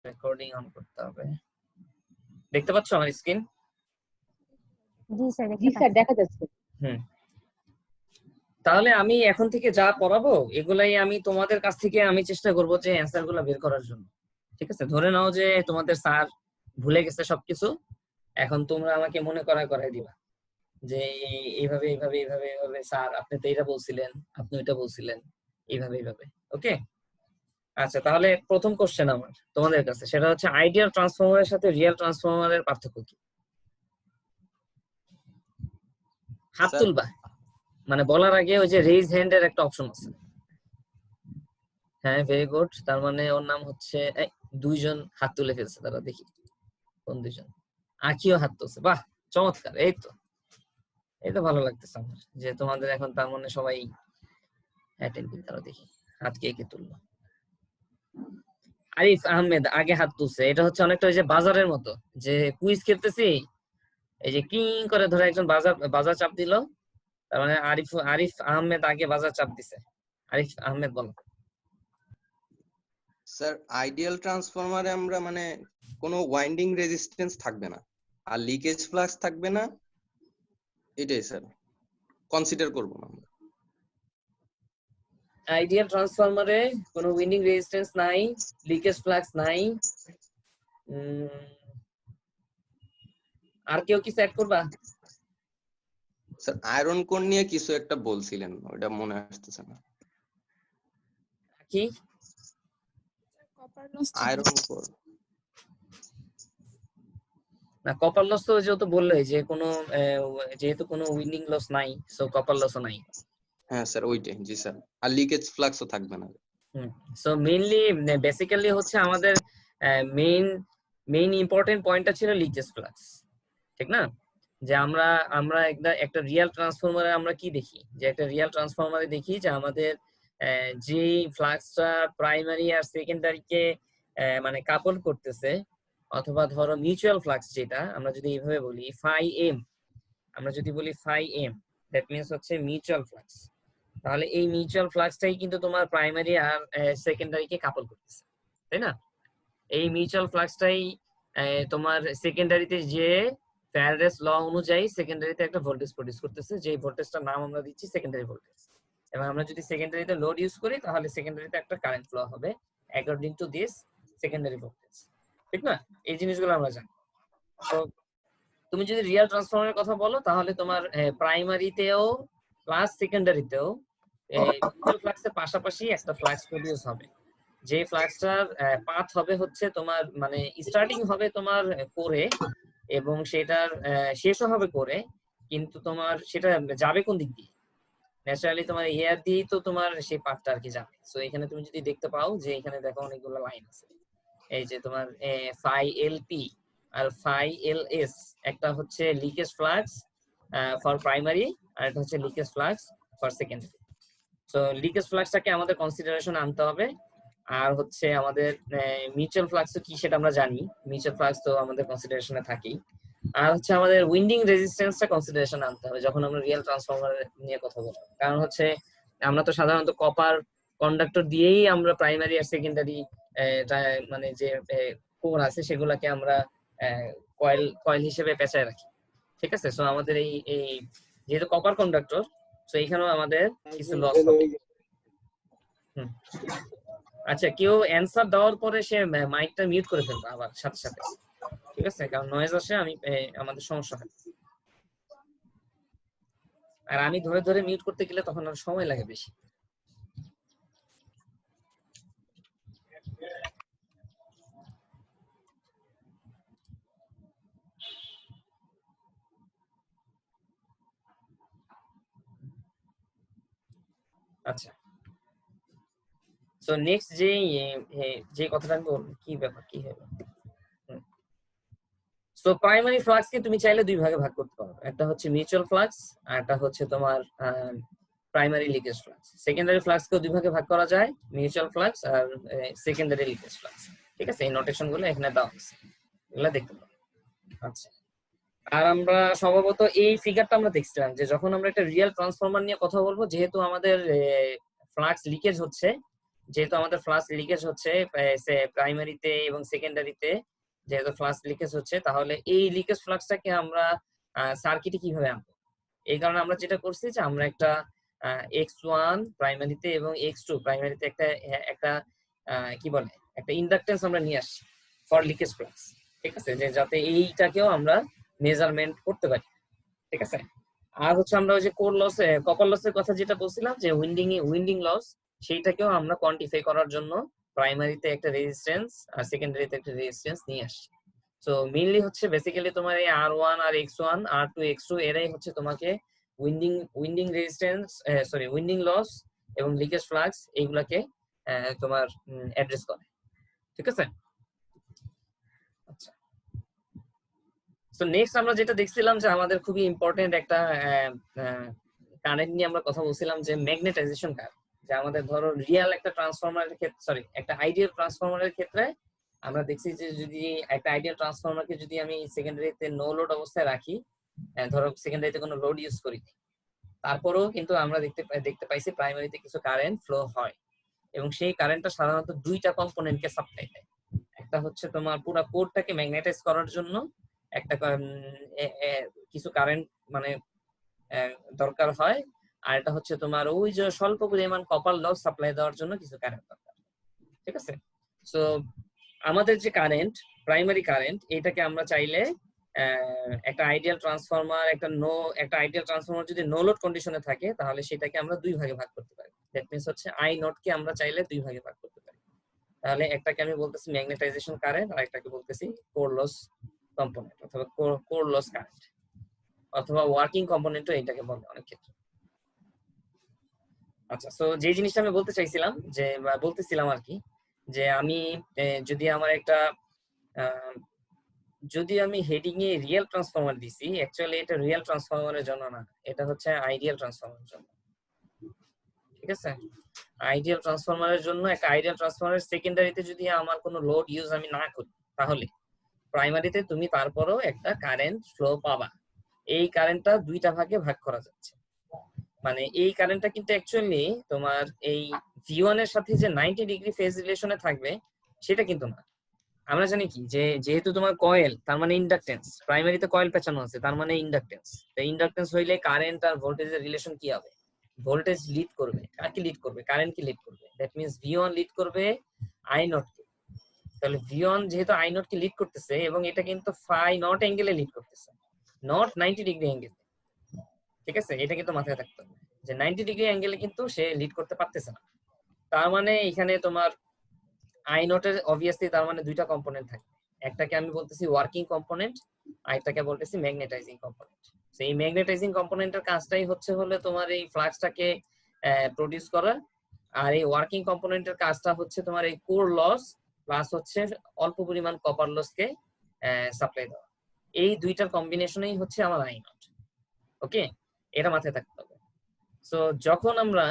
Recording on করতে হবে। দেখতে পাচ্ছ আমার স্ক্রিন? জি স্যার দেখা যাচ্ছে। তাহলে আমি এখন থেকে যা পড়াবো এগুলাই আমি তোমাদের কাছ থেকে আমি চেষ্টা করব যে অ্যানসার গুলো বের করার জন্য। ঠিক আছে, ধরে নাও যে তোমাদের স্যার ভুলে গেছে সবকিছু, এখন তোমরা আমাকে মনে করায় দিবা যে এইভাবে এইভাবে এইভাবে এইভাবে স্যার আপনি তো এটা বলছিলেন, আপনি ওইটা বলছিলেন, এইভাবে এইভাবে। ওকে, আচ্ছা তাহলে প্রথম কোশ্চেন আমার তোমাদের কাছে, সেটা হচ্ছে আইডিয়াল ট্রান্সফর্মারের সাথে রিয়েল ট্রান্সফর্মারের পার্থক্য কি? হাত তুলবা, মানে বলার আগে ওই যে রেইজ হ্যান্ড এর একটা অপশন আছে। হ্যাঁ ভেরি গুড, তার মানে ওর নাম হচ্ছে দুইজন হাত তুলে ফেলছে, তারা দেখি কোন দুইজন। আখিও হাত তুলছে, বাহ চমৎকার। এই তো ভালো লাগতেছে আমার যে তোমাদের এখন তার মানে সবাই অ্যাটেন্টিভ। তারা দেখি হাত কে কে তুললো। আরিফ আহমেদ আগে হাত তুলছে। এটা হচ্ছে অনেকটা ওই যে বাজারের মতো, যে কুইজ খেলতেছি, এই যে কিং করে ধরে একজন বাজার চাপ দিল, তার মানে আরিফ আহমেদ আগে বাজার চাপ দিছে। আরিফ আহমেদ বলো। স্যার আইডিয়াল ট্রান্সফরমারে আমরা মানে কোনো ওয়াইন্ডিং রেজিস্ট্যান্স থাকবে না আর লিকেজ ফ্লাক্স থাকবে না, এটাই স্যার কনসিডার করব না আমরা। আইডিয়াল ট্রান্সফরমারে কোনো উইন্ডিং রেজিস্ট্যান্স নাই, লিকেজ ফ্লাক্স নাই। আর কেউ কিছু অ্যাড করবা? স্যার আয়রন কোর নিয়ে কিছু একটা বলছিলেন, ওটা মনে আসতেছে না কি। আয়রন কোর না, কপার লস তো যেহেতু বললে যে কোনো যেহেতু কোনো উইন্ডিং লস নাই, সো কপার লসও নাই। হ্যাঁ স্যার ওইটাই, জি স্যার। আর লিকেজ ফ্লাক্সও থাকবে না। সো মেইনলি বেসিক্যালি হচ্ছে আমাদের মেইন ইম্পর্টেন্ট পয়েন্টটা ছিল লিকেজ ফ্লাক্স, ঠিক না? যে আমরা একটা রিয়েল ট্রান্সফরমারে আমরা কি দেখি, যে একটা রিয়েল ট্রান্সফরমারে দেখি যে আমাদের যে ফ্লাক্সটা প্রাইমারি আর সেকেন্ডারিকে মানে কাপল করতেছে, অথবা ধরো মিউচুয়াল ফ্লাক্স, যেটা আমরা যদি এইভাবে বলি ফাই এম, আমরা যদি বলি ফাই এম, দ্যাট মিন্স হচ্ছে মিউচুয়াল ফ্লাক্স। তাহলে এই মিউচুয়াল ফ্লাক্সটাই কিন্তু তোমার প্রাইমারি আর সেকেন্ডারিকে কাপল করতেছে, তাই না? এই মিউচুয়াল ফ্লাক্সটাই তোমার সেকেন্ডারিতে যে ফ্যারাডেস ল অনুযায়ী সেকেন্ডারিতে একটা ভোল্টেজ প্রডিউস করতেছে, যে ভোল্টেজটার নাম আমরা দিচ্ছি সেকেন্ডারি ভোল্টেজ। এবং আমরা যদি সেকেন্ডারিতে লোড ইউজ করি তাহলে সেকেন্ডারিতে একটা কারেন্ট ফ্লো হবে according to this secondary voltage, ঠিক না? এই জিনিসগুলো আমরা জানি। তো তুমি যদি রিয়েল ট্রান্সফরমারের কথা বলো তাহলে তোমার প্রাইমারিতেও প্লাস সেকেন্ডারিতেও মিউচুয়াল ফ্লাক্সের পাশাপাশি একটা ফ্লাক্স প্রডিউস হবে, যে ফ্লাক্সটার পাথ হবে হচ্ছে তোমার মানে স্টার্টিং হবে তোমার কোরে এবং সেটার শেষও হবে কোরে, কিন্তু তোমার সেটা যাবে কোন দিক দিয়ে? ন্যাচারালি তোমার এয়ার দিয়েই তো তোমার সেই পাথটা আর কি যাবে। সো এখানে তুমি যদি দেখতে পাও যে এখানে দেখো অনেকগুলো লাইন আছে, এই যে তোমার ফাই এলপি আর ফাই এলএস, একটা হচ্ছে লিকেজ ফ্লাক্স ফর প্রাইমারি আর একটা হচ্ছে leakage flux for secondary. So leakage ফ্লাক্সটাকে আমাদের কনসিডারেশনে আনতে হবে। আর হচ্ছে আমাদের মিউচুয়াল ফ্লাক্স কি সেটা আমরা জানি, মিউচুয়াল ফ্লাক্স তো আমাদের কনসিডারেশনে থাকেই। আর হচ্ছে আমাদের উইন্ডিং রেজিস্ট্যান্সটা কনসিডারেশনে আনতে হবে যখন আমরা রিয়েল ট্রান্সফরমার নিয়ে কথা বলবো। কারণ হচ্ছে আমরা তো সাধারণত কপার কন্ডাক্টর দিয়েই আমরা প্রাইমারি আর সেকেন্ডারি মানে যে কোর আছে সেগুলাকে আমরা কয়েল হিসেবে পেঁচায় রাখি, ঠিক আছে? সো আমাদের এই যেহেতু কপার কন্ডাক্টর, সো এইখানেও আমাদের কিছু লস হবে। আচ্ছা, কেউ অ্যানসার দেওয়ার পরে সে মাইকটা মিউট করে ফেলবে আবার সাথে সাথে, ঠিক আছে? কারণ নয়েজ আসে, আমাদের সমস্যা হয়। আর আমি ধরে ধরে মিউট করতে গেলে তখন আর সময় লাগে বেশি। আচ্ছা, সো নেক্সট যে কথাটা আমি বলবো, কি ব্যাপার কি হবে। সো প্রাইমারি ফ্লাক্স কে তুমি চাইলে দুই ভাগে ভাগ করতে পারো, একটা হচ্ছে মিউচুয়াল ফ্লাক্স আর একটা হচ্ছে তোমার primary leakage flux. Secondary flux কে দুই ভাগে ভাগ করা যায়, মিউচুয়াল ফ্লাক্স আর সেকেন্ডারি লিকেজ ফ্লাক্স, ঠিক আছে? এই নোটেশন গুলো এখানে দেওয়া আছে, এগুলো দেখতে পারো। আচ্ছা, আর আমরা সম্ভবত এই ফিগারটা আমরা দেখছিলাম যে যখন আমরা একটা রিয়েল ট্রান্সফরমার নিয়ে কথা বলবো, যেহেতু আমাদের ফ্লাক্স লিকেজ হচ্ছে, যেহেতু আমাদের ফ্লাক্স লিকেজ হচ্ছে প্রাইমারিতে এবং সেকেন্ডারিতে, যেহেতু ফ্লাক্স লিকেজ হচ্ছে, তাহলে এই লিকেজ ফ্লাক্সটাকে আমরা সার্কিটে কিভাবে আনবো? এই কারণে আমরা যেটা করছি যে আমরা একটা x1 প্রাইমারিতে এবং x2 প্রাইমারিতে একটা একটা কি বলে একটা ইন্ডাকটেন্স আমরা নিয়ে আসছি ফর লিকেজ ফ্লাক্স, ঠিক আছে, যে যাতে এইটাকেও আমরা মেজারমেন্ট করতে পারি, ঠিক আছে। আর হচ্ছে আমরা ওই যে কোর লস কপার লসের কথা যেটা বলছিলাম যে উইন্ডিং লস, সেইটাকেও আমরা কোয়ান্টিফাই করার জন্য প্রাইমারিতে একটা রেজিস্ট্যান্স আর সেকেন্ডারিতে একটা রেজিস্ট্যান্স নিয়ে আসছি। সো মেইনলি হচ্ছে বেসিক্যালি তোমার এই R1 আর X1 R2 X2 এরাই হচ্ছে তোমাকে উইন্ডিং রেজিস্ট্যান্স উইন্ডিং লস এবং লিকেজ ফ্লাক্স এইগুলাকে তোমার অ্যাড্রেস করে, ঠিক আছে। আচ্ছা, সো নেক্সট আমরা যেটা দেখছিলাম যে আমাদের খুবই ইম্পর্টেন্ট একটা কারেন্ট নিয়ে আমরা কথা বলছিলাম যে ম্যাগনেটাইজেশন কারেন্ট, যে আমাদের ধরো রিয়েল একটা ট্রান্সফরমারের ক্ষেত্রে একটা আইডিয়াল ট্রান্সফরমারের ক্ষেত্রে আমরা দেখছি যে যদি একটা আইডিয়াল ট্রান্সফরমারকে যদি আমি সেকেন্ডারিতে নো লোড অবস্থায় রাখি, ধরো সেকেন্ডারিতে কোনো লোড ইউজ করি, তারপরেও কিন্তু আমরা দেখতে পাইছি প্রাইমারিতে কিছু কারেন্ট ফ্লো হয়, এবং সেই কারেন্টটা সাধারণত দুইটা কম্পোনেন্টকে সাপ্লাই দেয়। একটা হচ্ছে তোমার পুরো কোডটাকে ম্যাগনেটাইজ করার জন্য একটা কিছু কারেন্ট মানে দরকার হয়, আর এটা হচ্ছে তোমার ওই যে স্বল্প পরিমাণ কপার লস সাপ্লাই দেওয়ার জন্য কিছু কারেন্ট দরকার, ঠিক আছে। সো আমাদের যে কারেন্ট প্রাইমারি কারেন্ট, এটাকে আমরা চাইলে একটা আইডিয়াল ট্রান্সফরমার একটা আইডিয়াল ট্রান্সফরমার যদি নো লোড কন্ডিশনে থাকে, তাহলে সেটাকে আমরা দুই ভাগে ভাগ করতে পারি। দ্যাট মিন্স হচ্ছে আই নট কে আমরা চাইলে দুই ভাগে ভাগ করতে পারি। তাহলে একটাকে আমি বলতেছি ম্যাগনেটাইজেশন কারেন্ট, আর একটাকে বলতেছি কোর লস কম্পোনেন্ট অথবা কোর লস কারেন্ট অথবা ওয়ার্কিং কম্পোনেন্টও এটাকে বলে অনেক ক্ষেত্রে। আচ্ছা, সো যে জিনিসটা আমি বলতেছিলাম আর কি, যে আমি যদি আমার একটা যদি আমি হেডিং এ রিয়েল ট্রান্সফরমার দিছি, অ্যাকচুয়ালি এটা রিয়েল ট্রান্সফরমারের জন্য না, এটা হচ্ছে আইডিয়াল ট্রান্সফরমারের জন্য, ঠিক আছে। আইডিয়াল ট্রান্সফরমারের জন্য একটা আইডিয়াল ট্রান্সফরমারের সেকেন্ডারিতে যদি আমার কোনো লোড ইউজ আমি না করি, তাহলে প্রাইমারিতে তুমি তারপরেও একটা কারেন্ট ফ্লো পাবা। এই কারেন্টটা দুইটা ভাগে ভাগ করা যাচ্ছে, মানে এই কারেন্টটা কিন্তু অ্যাকচুয়ালি তোমার এই V1 এর সাথে যে 90 ডিগ্রি ফেজ রিলেশনে থাকবে সেটা কিন্তু না। আমরা জানি কি যে যেহেতু তোমার কয়েল, তার মানে ইন্ডাকটেন্স, প্রাইমারিতে কয়েল পেঁচানো আছে, তার মানে ইন্ডাকটেন্স। তো ইন্ডাকটেন্স হইলে কারেন্ট আর ভোল্টেজের রিলেশন কি হবে? ভোল্টেজ লিড করবে, কাকে লিড করবে? কারেন্ট কি লিড করবে? দ্যাট মিন্স V1 লিড করবে I0 কে। তাহলে V1 যেহেতু I0 কে লিড করতেছে, এবং এটা কিন্তু ফাই নট অ্যাঙ্গেলে লিড করতেছে, নট 90 ডিগ্রি অ্যাঙ্গেল, ঠিক আছে। এটা কিন্তু মাথায় থাকতে হবে যে 90 ডিগ্রি অ্যাঙ্গেলে কিন্তু সে লিড করতে পারতেছে না। তার মানে এখানে তোমার I0 এর অবভিয়াসলি তার মানে দুইটা কম্পোনেন্ট থাকে, একটাকে আমি বলতেছি ওয়ার্কিং কম্পোনেন্ট, আর একটাকে বলতেছি ম্যাগনেটাইজিং কম্পোনেন্ট। সো এই ম্যাগনেটাইজিং কম্পোনেন্টের কাজটাই হচ্ছে তোমার এই ফ্লাক্সটাকে প্রডিউস করা, আর এই ওয়ার্কিং কম্পোনেন্টের কাজটা হচ্ছে তোমার এই কোর লস প্লাস হচ্ছে অল্প পরিমাণ কপার লসকে সাপ্লাই দেওয়া। এই দুইটার কম্বিনেশনেই হচ্ছে আমার I0। ওকে, এটা মাথায় থাকতে হবে। সো যখন আমরা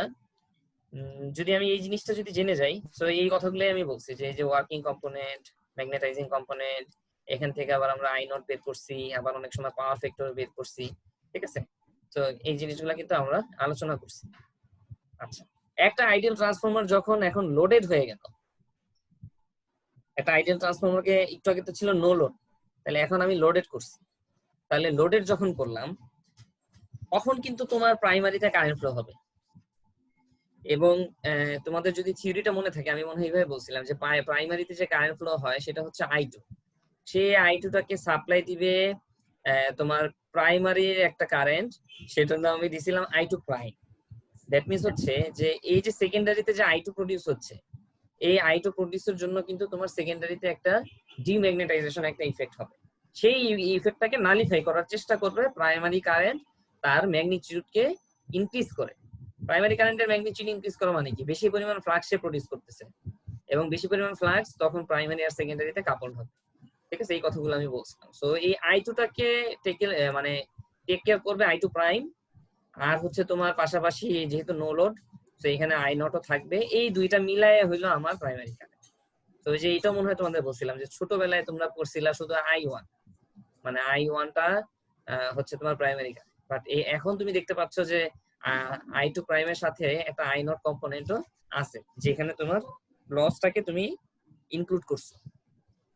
যদি আমি এই জিনিসটা যদি জেনে যাই, সো এই কথাগুলোই আমি বলছি যে এই যে ওয়ার্কিং কম্পোনেন্ট, ম্যাগনেটাইজিং কম্পোনেন্ট, এখান থেকে আবার আমরা I0 বের করছি, আবার অনেক সময় পাওয়ার ফ্যাক্টর বের করছি, ঠিক আছে। তো এই জিনিসগুলো কিন্তু আমরা আলোচনা করছি। আচ্ছা, একটা আইডিয়াল ট্রান্সফরমার যখন এখন লোডেড হয়ে গেল, একটা আইডিয়াল ট্রান্সফরমারকে একটু আগে তো ছিল নো লোড, তাহলে এখন আমি লোডেড করছি, তাহলে লোডেড যখন করলাম তখন কিন্তু তোমার প্রাইমারিতে কারেন্ট ফ্লো হবে। এবং তোমাদের যদি থিওরিটা মনে থাকে, আমি মনে হয় এইভাবে বলছিলাম যে প্রাইমারিতে যে কারেন্ট ফ্লো হয় সেটা হচ্ছে I2, সেই I2টাকে সাপ্লাই দিবে তোমার প্রাইমারির একটা কারেন্ট, সেটার নাম আমি দিছিলাম I2 প্রাইম। দ্যাট মিন্স হচ্ছে যে এই যে সেকেন্ডারিতে যে I2 প্রডিউস হচ্ছে, এই I2 প্রডিউসের জন্য কিন্তু তোমার সেকেন্ডারিতে একটা ডিম্যাগনেটাইজেশন একটা ইফেক্ট হবে, সেই ইফেক্টটাকে নালিফাই করার চেষ্টা করবে প্রাইমারি কারেন্ট তার ম্যাগনিটিউডকে ইনক্রিজ করে। প্রাইমারি কারেন্টের ম্যাগনিটিউড ইনক্রিজ করা মানে কি? বেশি পরিমাণ ফ্লাক্স সে প্রডিউস করতেছে, এবং বেশি পরিমাণ ফ্লাক্স তখন প্রাইমারি আর সেকেন্ডারিতে কাপল হবে, ঠিক আছে। এই কথাগুলো আমি বলছিলাম। সো এই I2টাকে টেক কেয়ার করবে I2 প্রাইম, আর হচ্ছে তোমার পাশাপাশি যেহেতু নো লোড, তো এখানে I0 থাকবে, এই দুইটা মিলায়ে হইলো আমার প্রাইমারি কারেন্ট। তো এই যে এটা মনে হয় তোমাদের বলছিলাম যে ছোটবেলায় তোমরা পড়ছিলা শুধু I1, মানে I1টা হচ্ছে তোমার প্রাইমারি কারেন্ট, বাট এখন তুমি দেখতে পাচ্ছ যে আই টু প্রাইমের সাথে একটা আই নট কম্পোনেন্টও আছে, যেখানে তোমার লসটাকে তুমি ইনক্লুড করছো।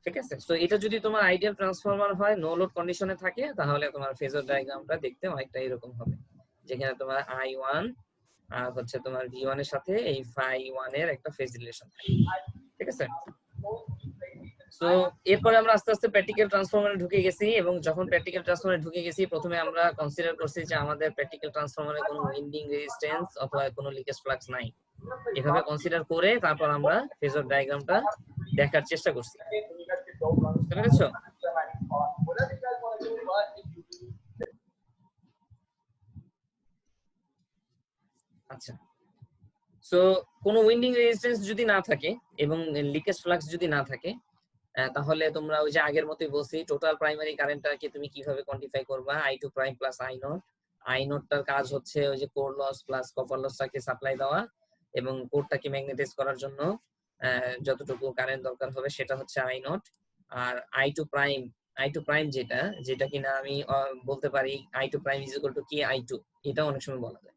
ঠিক আছে, তো এটা যদি তোমার আইডিয়াল ট্রান্সফরমার হয়, নো লোড কন্ডিশনে থাকে, তাহলে তোমার ফেজর ডায়াগ্রামটা দেখতে অনেকটা এরকম হবে, যেখানে তোমার I1 আর হচ্ছে তোমার V1 এর সাথে এই φ1 এর একটা ফেজ রিলেশন থাকে। ঠিক আছে, সো এরপরে আমরা আস্তে আস্তে প্র্যাকটিক্যাল ট্রান্সফরমারে ঢুকে গেছি, এবং যখন প্র্যাকটিক্যাল ট্রান্সফরমারে ঢুকে গেছি, প্রথমে আমরা কনসিডার করছি যে আমাদের প্র্যাকটিক্যাল ট্রান্সফরমারে কোনো উইন্ডিং রেজিস্ট্যান্স অথবা কোনো লিকেজ ফ্লাক্স নাই। এভাবে কনসিডার করে তারপর আমরা ফেজর ডায়াগ্রামটা দেখার চেষ্টা করছি। বুঝতে পেরেছো? আচ্ছা, সো কোনো উইন্ডিং রেজিস্ট্যান্স যদি না থাকে এবং লিকেজ ফ্লাক্স যদি না থাকে, তাহলে তোমরা ওই যে আগের মতোই বলছি, টোটাল প্রাইমারি কারেন্টটাকে তুমি কিভাবে কোয়ান্টিফাই করবা, I2 prime plus I not টার কাজ হচ্ছে ওই যে কোর লস প্লাস কপার লসটাকে সাপ্লাই দেওয়া, এবং কোরটাকে ম্যাগনেটাইজ করার জন্য যতটুকু কারেন্ট দরকার হবে সেটা হচ্ছে I not. R I2 prime যেটা কিনা আমি বলতে পারি I2 prime is equal to কি I2, এটা অনেক সময় বলা যায়,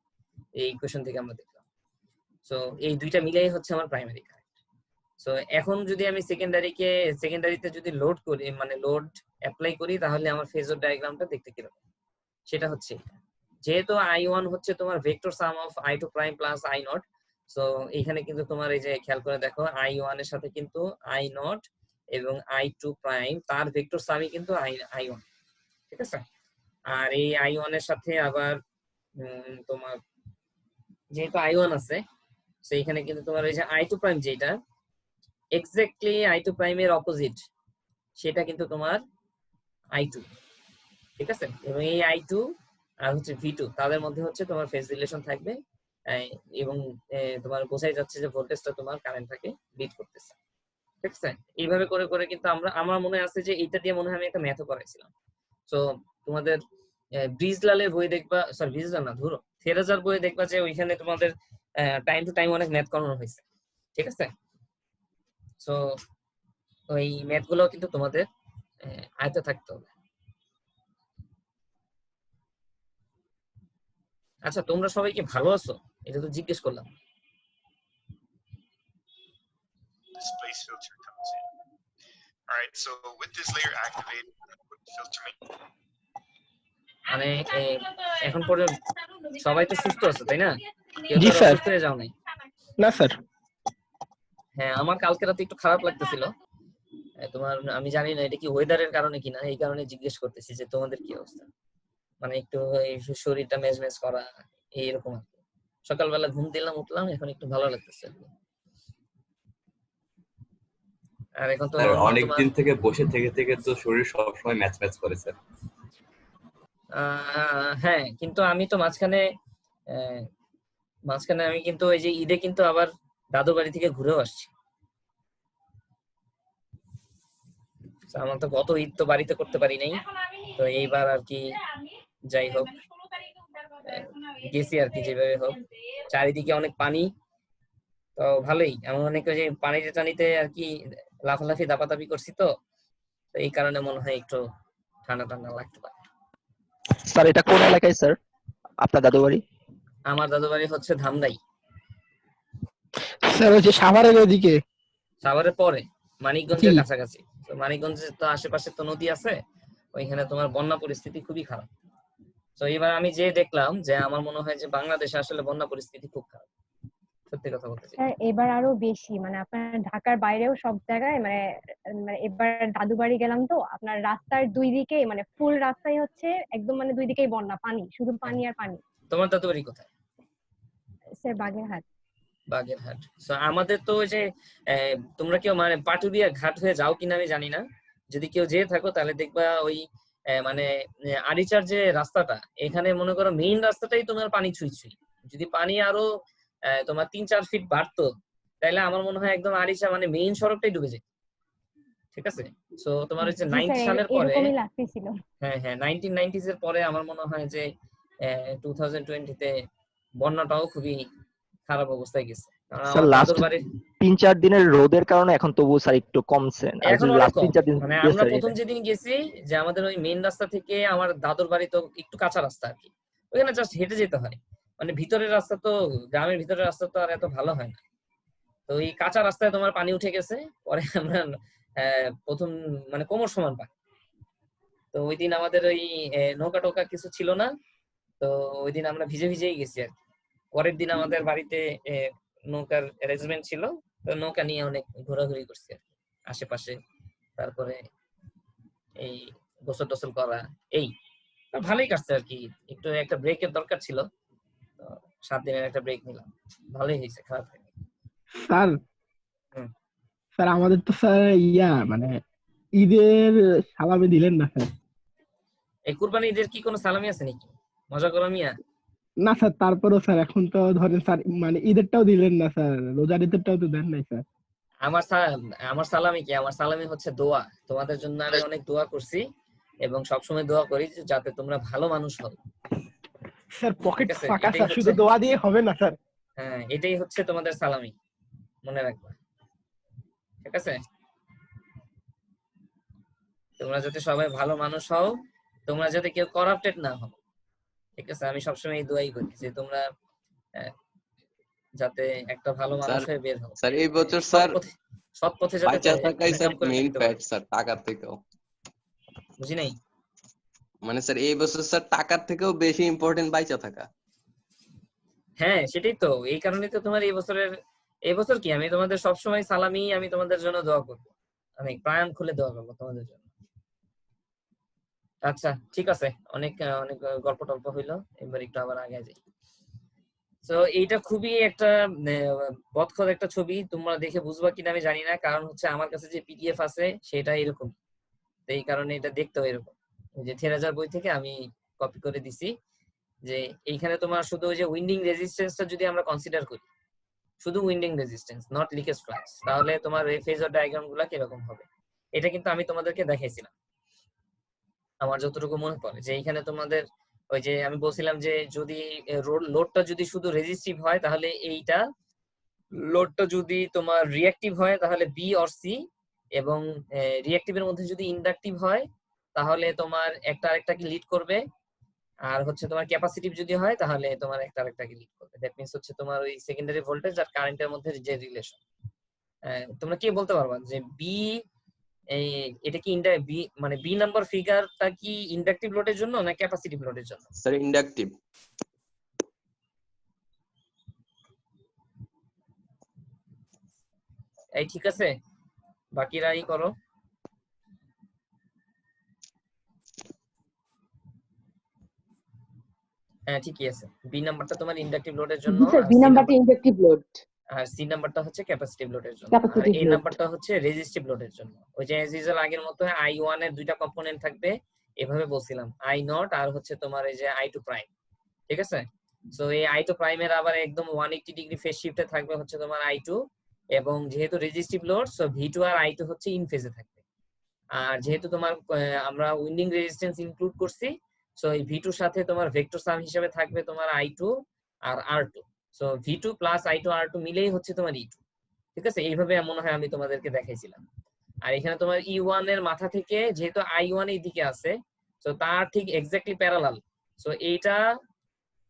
এই ইকুয়েশন থেকে আমরা দেখলাম। সো এই দুইটা মিলাই হচ্ছে আমার প্রাইমারি কারেন্ট। সো এখন যদি আমি সেকেন্ডারিতে যদি লোড করি, মানে লোড অ্যাপ্লাই করি, তাহলে আমার ফেজর ডায়াগ্রামটা দেখতে কিরকম, সেটা হচ্ছে যেহেতু I1 হচ্ছে তোমার vector some of I2 prime plus I not, so এখানে কিন্তু তোমার এই যে খেয়াল করে দেখো I1 এর সাথে কিন্তু I নট এবং I2 প্রাইম তার ভেক্টর সামই কিন্তু I1। ঠিক আছে, আর এই I1 এর সাথে আবার তোমার যেহেতু I1 আছে, সো এখানে কিন্তু তোমার এই যে I2 প্রাইম যেটা এক্স্যাক্টলি I2 প্রাইমের অপোজিট, সেটা কিন্তু তোমার I2। ঠিক আছে, এবং এই I2 আর হচ্ছে V2 তাদের মধ্যে হচ্ছে তোমার ফেজ রিলেশন থাকবে, এবং তোমার বোঝাই যাচ্ছে যে ভোল্টেজটা তোমার কারেন্টটাকে লিড করতেছে। ঠিক আছে, এইভাবে করে করে কিন্তু আমার মনে আছে যে এইটা দিয়ে মনে হয় আমি একটা ম্যাথও করাইছিলাম। তো তোমাদের ব্রিজলালের বই দেখবা, সরি ব্রিজলাল না, ধরো থেরেজার বই দেখবা যে ওইখানে তোমাদের টাইম টু টাইম অনেক ম্যাথ করানো হয়েছে। ঠিক আছে, সো ওই ম্যাথ গুলো কিন্তু তোমাদের আয়ত্তে থাকতে হবে। আচ্ছা, তোমরা সবাই কি ভালো আছো? এটা তো জিজ্ঞেস করলাম। Displace filter comes in. All right, so with this layer activated, filter মানে এখন পর্যন্ত সবাই তো সুস্থ আছে, তাই না? কেউ জি তো স্যার। অসুস্থ হয়ে যাও নাই? না স্যার। হ্যাঁ, আমার কালকে রাতে একটু খারাপ লাগতেছিল। তোমার আমি জানি না এটা কি ওয়েদারের কারণে কিনা, এই কারণে জিজ্ঞেস করতেছি যে তোমাদের কি অবস্থা, মানে একটু শরীরটা মেজমেজ করা এইরকম আর কি। সকালবেলা ঘুম দিলাম, উঠলাম, এখন একটু ভালো লাগতেছে। আর এখন তো অনেক দিন থেকে বসে থেকে থেকে তো শরীর সবসময় ম্যাচ ম্যাচ করে স্যার। হ্যাঁ, কিন্তু আমি তো মাঝখানে আমি কিন্তু ওই যে ঈদে কিন্তু আবার দাদু বাড়ি থেকে ঘুরেও আসছি। আমার তো গত ঈদ তো বাড়িতে করতে পারি নাই, তো এইবার আর কি যাই হোক গেছি আর কি, যেভাবে হোক। চারিদিকে অনেক পানি, তো ভালোই। আমি অনেক ওই যে পানিতে টানিতে আর কি লাফালাফি দাপাদাপি করছি, তো এই কারণে মনে হয় একটু ঠান্ডা ঠান্ডা লাগতে পারে। স্যার এটা কোন এলাকায় স্যার আপনার দাদু বাড়ি? আমার দাদু বাড়ি হচ্ছে ধামরাই। স্যার ওই যে সাভারের ওইদিকে? সাভারের পরে মানিকগঞ্জের কাছাকাছি। তো মানিকগঞ্জের তো আশেপাশে তো নদী আছে, ওইখানে তোমার বন্যা পরিস্থিতি খুবই খারাপ। তো এবার আমি যে দেখলাম যে আমার মনে হয় যে বাংলাদেশে আসলে বন্যা পরিস্থিতি খুব খারাপ, সত্যি কথা বলতে চাই। স্যার এবার আরো বেশি, মানে আপনার ঢাকার বাইরেও সব জায়গায়, মানে এবার দাদু বাড়ি গেলাম তো, আপনার রাস্তার দুই দিকে মানে ফুল রাস্তায় হচ্ছে একদম, মানে দুই দিকেই বন্যা, পানি, শুধু পানি আর পানি। তোমার দাদু বাড়ি কোথায়? স্যার বাগেরহাট। বাগেরহাট। সো আমাদের তো ওই যে তোমরা কেউ মানে পাটুরিয়া ঘাট হয়ে যাও কিনা আমি জানি না, যদি কেউ যেয়ে থাকো তাহলে দেখবা ওই মানে আরিচার যে রাস্তাটা, এখানে মনে করো মেইন রাস্তাটাই তোমার পানি ছুঁই ছুঁই। যদি পানি আরো তোমার 3-4 ফিট বাড়তো, তাহলে আমার মনে হয় একদম আরিচা মানে মেইন সড়কটাই ডুবে যেত। ঠিক আছে, সো তোমার হচ্ছে 90 সালের পরে, এরকমই লাগতেছিল। হ্যাঁ 1990s এর পরে আমার মনে হয় যে 2020 তে বন্যাটাও খুবই খারাপ অবস্থায় গেছে। স্যার লাস্ট 3-4 দিনের রোদের কারণে এখন তবু স্যার একটু কমছে। এখন লাস্ট 3-4 দিন মানে আমরা প্রথম যেদিন গেছি, যে আমাদের ওই মেইন রাস্তা থেকে আমার দাদুর বাড়ি তো একটু কাঁচা রাস্তা আর কি, ওখানে জাস্ট হেঁটে যেতে হয়। মানে ভিতরের রাস্তা তো, গ্রামের ভিতরের রাস্তা তো আর এত ভালো হয় না। তো এই কাঁচা রাস্তায় তোমার পানি উঠে গেছে, পরে আমরা প্রথম মানে কোমর সমান পানি। তো ওই দিন আমাদের ওই নৌকা টোকা কিছু ছিল না, তো ওই দিন আমরা ভিজে ভিজেই গেছি আর কি। পরের দিন আমাদের বাড়িতে নৌকার অ্যারেঞ্জমেন্ট ছিল, তো নৌকা নিয়ে অনেক ঘোরাঘুরি করছি আর কি আশেপাশে। তারপরে এই গোসল টোসল করা, এই তো ভালোই কাটছে আর কি। একটু একটা ব্রেকের দরকার ছিল, তো 7 দিনের একটা ব্রেক নিলাম, ভালোই হয়েছে, খারাপ হয়নি। স্যার হুম। স্যার আমাদের তো স্যার মানে ঈদের সালামি দিলেন না স্যার। এই কুরবানি ঈদের কি কোনো সালামি আছে নাকি? মজা করো মিয়া। না স্যার, তারপরেও স্যার এখন তো ধরেন স্যার মানে ঈদেরটাও দিলেন না স্যার, রোজার ঈদেরটাও তো দেন নাই স্যার। আমার সালামি কি? আমার সালামি হচ্ছে দোয়া। তোমাদের জন্য আমি অনেক দোয়া করছি এবং সবসময় দোয়া করি যাতে তোমরা ভালো মানুষ হও। স্যার পকেট ঠিক আছে, ফাঁকা এটাই স্যার, শুধু হচ্ছে- দোয়া দিয়ে হবে না স্যার। হ্যাঁ, এটাই হচ্ছে তোমাদের সালামি, মনে রাখবা। ঠিক আছে, তোমরা যাতে সবাই ভালো মানুষ হও, তোমরা যাতে কেউ করাপ্টেড না হও। ঠিক আছে, আমি সবসময় এই দোয়াই করি যে তোমরা যাতে একটা ভালো মানুষ স্যার হয়ে বের হও। স্যার এই বছর স্যার সৎ পথে যাতে বাঁচা থাকাই স্যার ইনকাম করে মেইন রাখতে ফ্যাক্ট পারো। স্যার, টাকার থেকেও। বুঝি নাই? মানে স্যার এই বছর স্যার টাকার থেকেও বেশি ইম্পর্টেন্ট বাইচা থাকা। হ্যাঁ, সেটাই তো। এই কারণেই তো তোমার এই বছর কি আমি তোমাদের সবসময় সালামি, আমি তোমাদের জন্য দোয়া করবো, অনেক প্রাণ খুলে দোয়া করবো তোমাদের জন্য। আচ্ছা ঠিক আছে, অনেক অনেক গল্প টল্প হইলো, এবার একটু আবার আগে যাই। তো এইটা খুবই একটা বদখত একটা ছবি, তোমরা দেখে বুঝবা কিনা আমি জানি না, কারণ হচ্ছে আমার কাছে যে পিডিএফ আছে সেটা এরকম, তো এই কারণে এটা দেখতেও এরকম। ওই যে থেরাজার বই থেকে আমি কপি করে দিছি। যে এইখানে তোমার শুধু ওই যে উইন্ডিং রেজিস্ট্যান্সটা যদি আমরা কনসিডার করি, শুধু winding resistance, not leakage flux, তাহলে তোমার এই ফেজর ডায়াগ্রাম গুলা কিরকম হবে। এটা কিন্তু আমি তোমাদেরকে দেখাইছিলাম, আমার যতটুকু মনে পড়ে, যে এইখানে তোমাদের ওই যে আমি বলছিলাম যে যদি লোডটা যদি শুধু রেজিস্টিভ হয় তাহলে এইটা, লোডটা যদি তোমার রিঅ্যাক্টিভ হয় তাহলে বি অর সি, এবং রিঅ্যাক্টিভের মধ্যে যদি ইন্ডাকটিভ হয় তাহলে তোমার একটা আরেকটাকে লিড করবে, আর হচ্ছে তোমার ক্যাপাসিটিভ যদি হয় তাহলে তোমার একটা আরেকটাকে লিড করবে। দ্যাট মিন্স হচ্ছে তোমার ওই সেকেন্ডারি ভোল্টেজ আর কারেন্টের মধ্যে যে রিলেশন। তোমরা কি বলতে পারবা যে বি, এটা কি বি মানে বি নাম্বার ফিগারটা কি ইন্ডাকটিভ লোডের জন্য না ক্যাপাসিটিভ লোডের জন্য? Sir inductive. এই ঠিক আছে, বাকিরাই করো। হ্যাঁ ঠিকই আছে, বি নাম্বারটা তোমার ইন্ডাকটিভ লোডের জন্য, জি স্যার, আর বি সি নাম্বারটা ইন্ডাকটিভ লোড, আর সি নাম্বারটা হচ্ছে ক্যাপাসিটিভ লোডের জন্য, আর ক্যাপাসিটিভ এ লোড। নাম্বারটা হচ্ছে রেজিস্টিভ লোডের জন্য। ওই যে অ্যাজ ইউজুয়াল আগের মতো I1 এর দুইটা কম্পোনেন্ট থাকবে, এভাবে বলছিলাম, I0 আর হচ্ছে তোমার এই যে I2 প্রাইম। ঠিক আছে, সো এই I2 প্রাইমের আবার একদম 180 ডিগ্রি ফেজ শিফটে থাকবে হচ্ছে তোমার I2, এবং যেহেতু রেজিস্টিভ লোড সো V2 আর I2 হচ্ছে ইন ফেজে থাকবে। আর যেহেতু তোমার আমরা উইন্ডিং রেজিস্ট্যান্স ইনক্লুড করছি, সো এই V2 এর সাথে তোমার ভেক্টর সাম হিসেবে থাকবে তোমার I2 আর R2, so V2 plus I2 R2 মিলেই হচ্ছে তোমার E2। ঠিক আছে, এইভাবে মনে হয় আমি তোমাদেরকে দেখাইছিলাম। আর এখানে তোমার E1 এর মাথা থেকে যেহেতু I1 এই দিকে আছে, সো তার ঠিক এক্স্যাক্টলি প্যারালাল, সো এইটা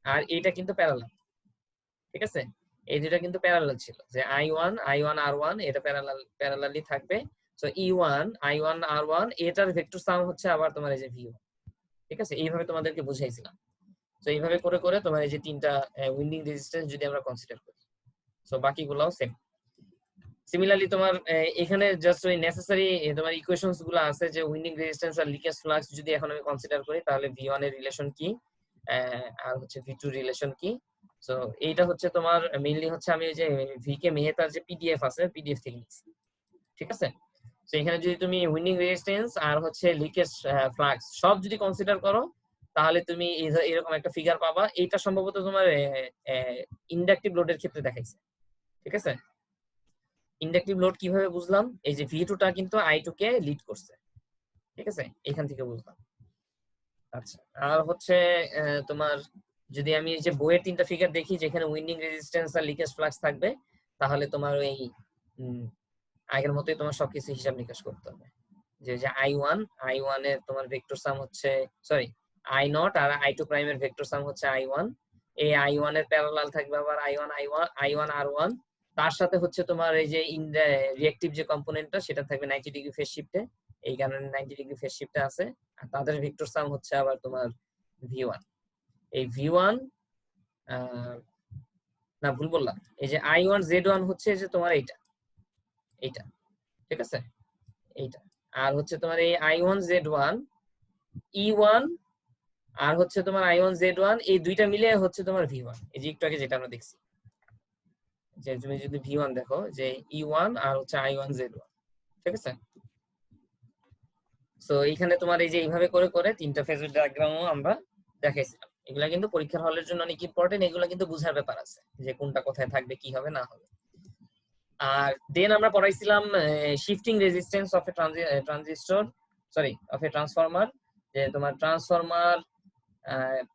আর এইটা কিন্তু প্যারালাল। ঠিক আছে, এই দুটো কিন্তু প্যারালাল ছিল, যে I1 R1 এটা প্যারালালি থাকবে। সো E1 I1 R1 এটার ভেক্টর সাম হচ্ছে আবার তোমার এই যে V1। ঠিক আছে, এইভাবে তোমাদেরকে বুঝাইছিলাম। তো এইভাবে করে করে তোমার এই যে তিনটা উইন্ডিং রেজিস্ট্যান্স যদি আমরা কনসিডার করি, সো বাকিগুলোও সেম। সিমিলারলি তোমার এখানে জাস্ট ওই নেসেসারি তোমার ইকুয়েশনস গুলো আছে, যে উইন্ডিং রেজিস্ট্যান্স আর লিকেজ ফ্লাক্স যদি এখন আমি কনসিডার করি তাহলে V1 এর রিলেশন কি আর হচ্ছে V2 রিলেশন কি। সো এইটা হচ্ছে তোমার মেইনলি হচ্ছে আমি ওই যে ভিকে মেহতার যে পিডিএফ আছে পিডিএফ থেকে নিচ্ছি। ঠিক আছে, তো এখানে যদি তুমি উইন্ডিং রেজিস্ট্যান্স আর হচ্ছে লিকেজ ফ্লাক্স সব যদি কনসিডার করো তাহলে তুমি এরকম একটা ফিগার পাবা। এইটা সম্ভবত তোমার ইন্ডাকটিভ লোডের ক্ষেত্রে দেখাইছে। ঠিক আছে, ইন্ডাকটিভ লোড কিভাবে বুঝলাম, এই যে V2 টা কিন্তু I2 কে লিড করছে। ঠিক আছে, এখান থেকে বুঝলাম। আচ্ছা, আর হচ্ছে তোমার যদি আমি এই যে বইয়ের তিনটা ফিগার দেখি যেখানে উইন্ডিং রেজিস্ট্যান্স আর লিকেজ ফ্লাক্স থাকবে, তাহলে তোমার ওই আগের মতোই তোমার সবকিছু হিসাব নিকাশ করতে হবে। যে I1 এর তোমার ভেক্টর সাম হচ্ছে, সরি I0 আর I2 প্রাইমের ভেক্টর সাম হচ্ছে I1, এই I1 এর প্যারালাল থাকবে আবার I1 R1, তার সাথে হচ্ছে তোমার এই যে রিঅ্যাকটিভ যে কম্পোনেন্টটা সেটা থাকবে 90 ডিগ্রি ফেজ শিফটে, এই কারণে 90 ডিগ্রি ফেজ শিফটে আছে। আর তাদের ভেক্টর সাম হচ্ছে আবার তোমার V1। এই V1 না ভুল বললাম, এই যে I1 Z1 হচ্ছে যে তোমার এইটা, ঠিক আছে, এইটা। আর হচ্ছে তোমার এই I1 Z1 E1 আর হচ্ছে তোমার I1 Z1, এই দুইটা মিলে হচ্ছে তোমার V1। এই যে একটু আগে যেটা আমরা দেখছি, যে তুমি যদি V1 দেখো যে E1 আর হচ্ছে I1 Z1, ঠিক আছে। সো এইখানে তোমার এই যে এইভাবে করে করে তিনটা ফেজর ডায়াগ্রামও আমরা দেখাইছিলাম। এগুলা কিন্তু পরীক্ষার হলের জন্য অনেক ইম্পর্টেন্ট, এগুলা কিন্তু বুঝার ব্যাপার আছে যে কোনটা কোথায় থাকবে, কি হবে না হবে। আর দেন আমরা পড়াইছিলাম shifting resistance of a transformer, যে তোমার ট্রান্সফরমার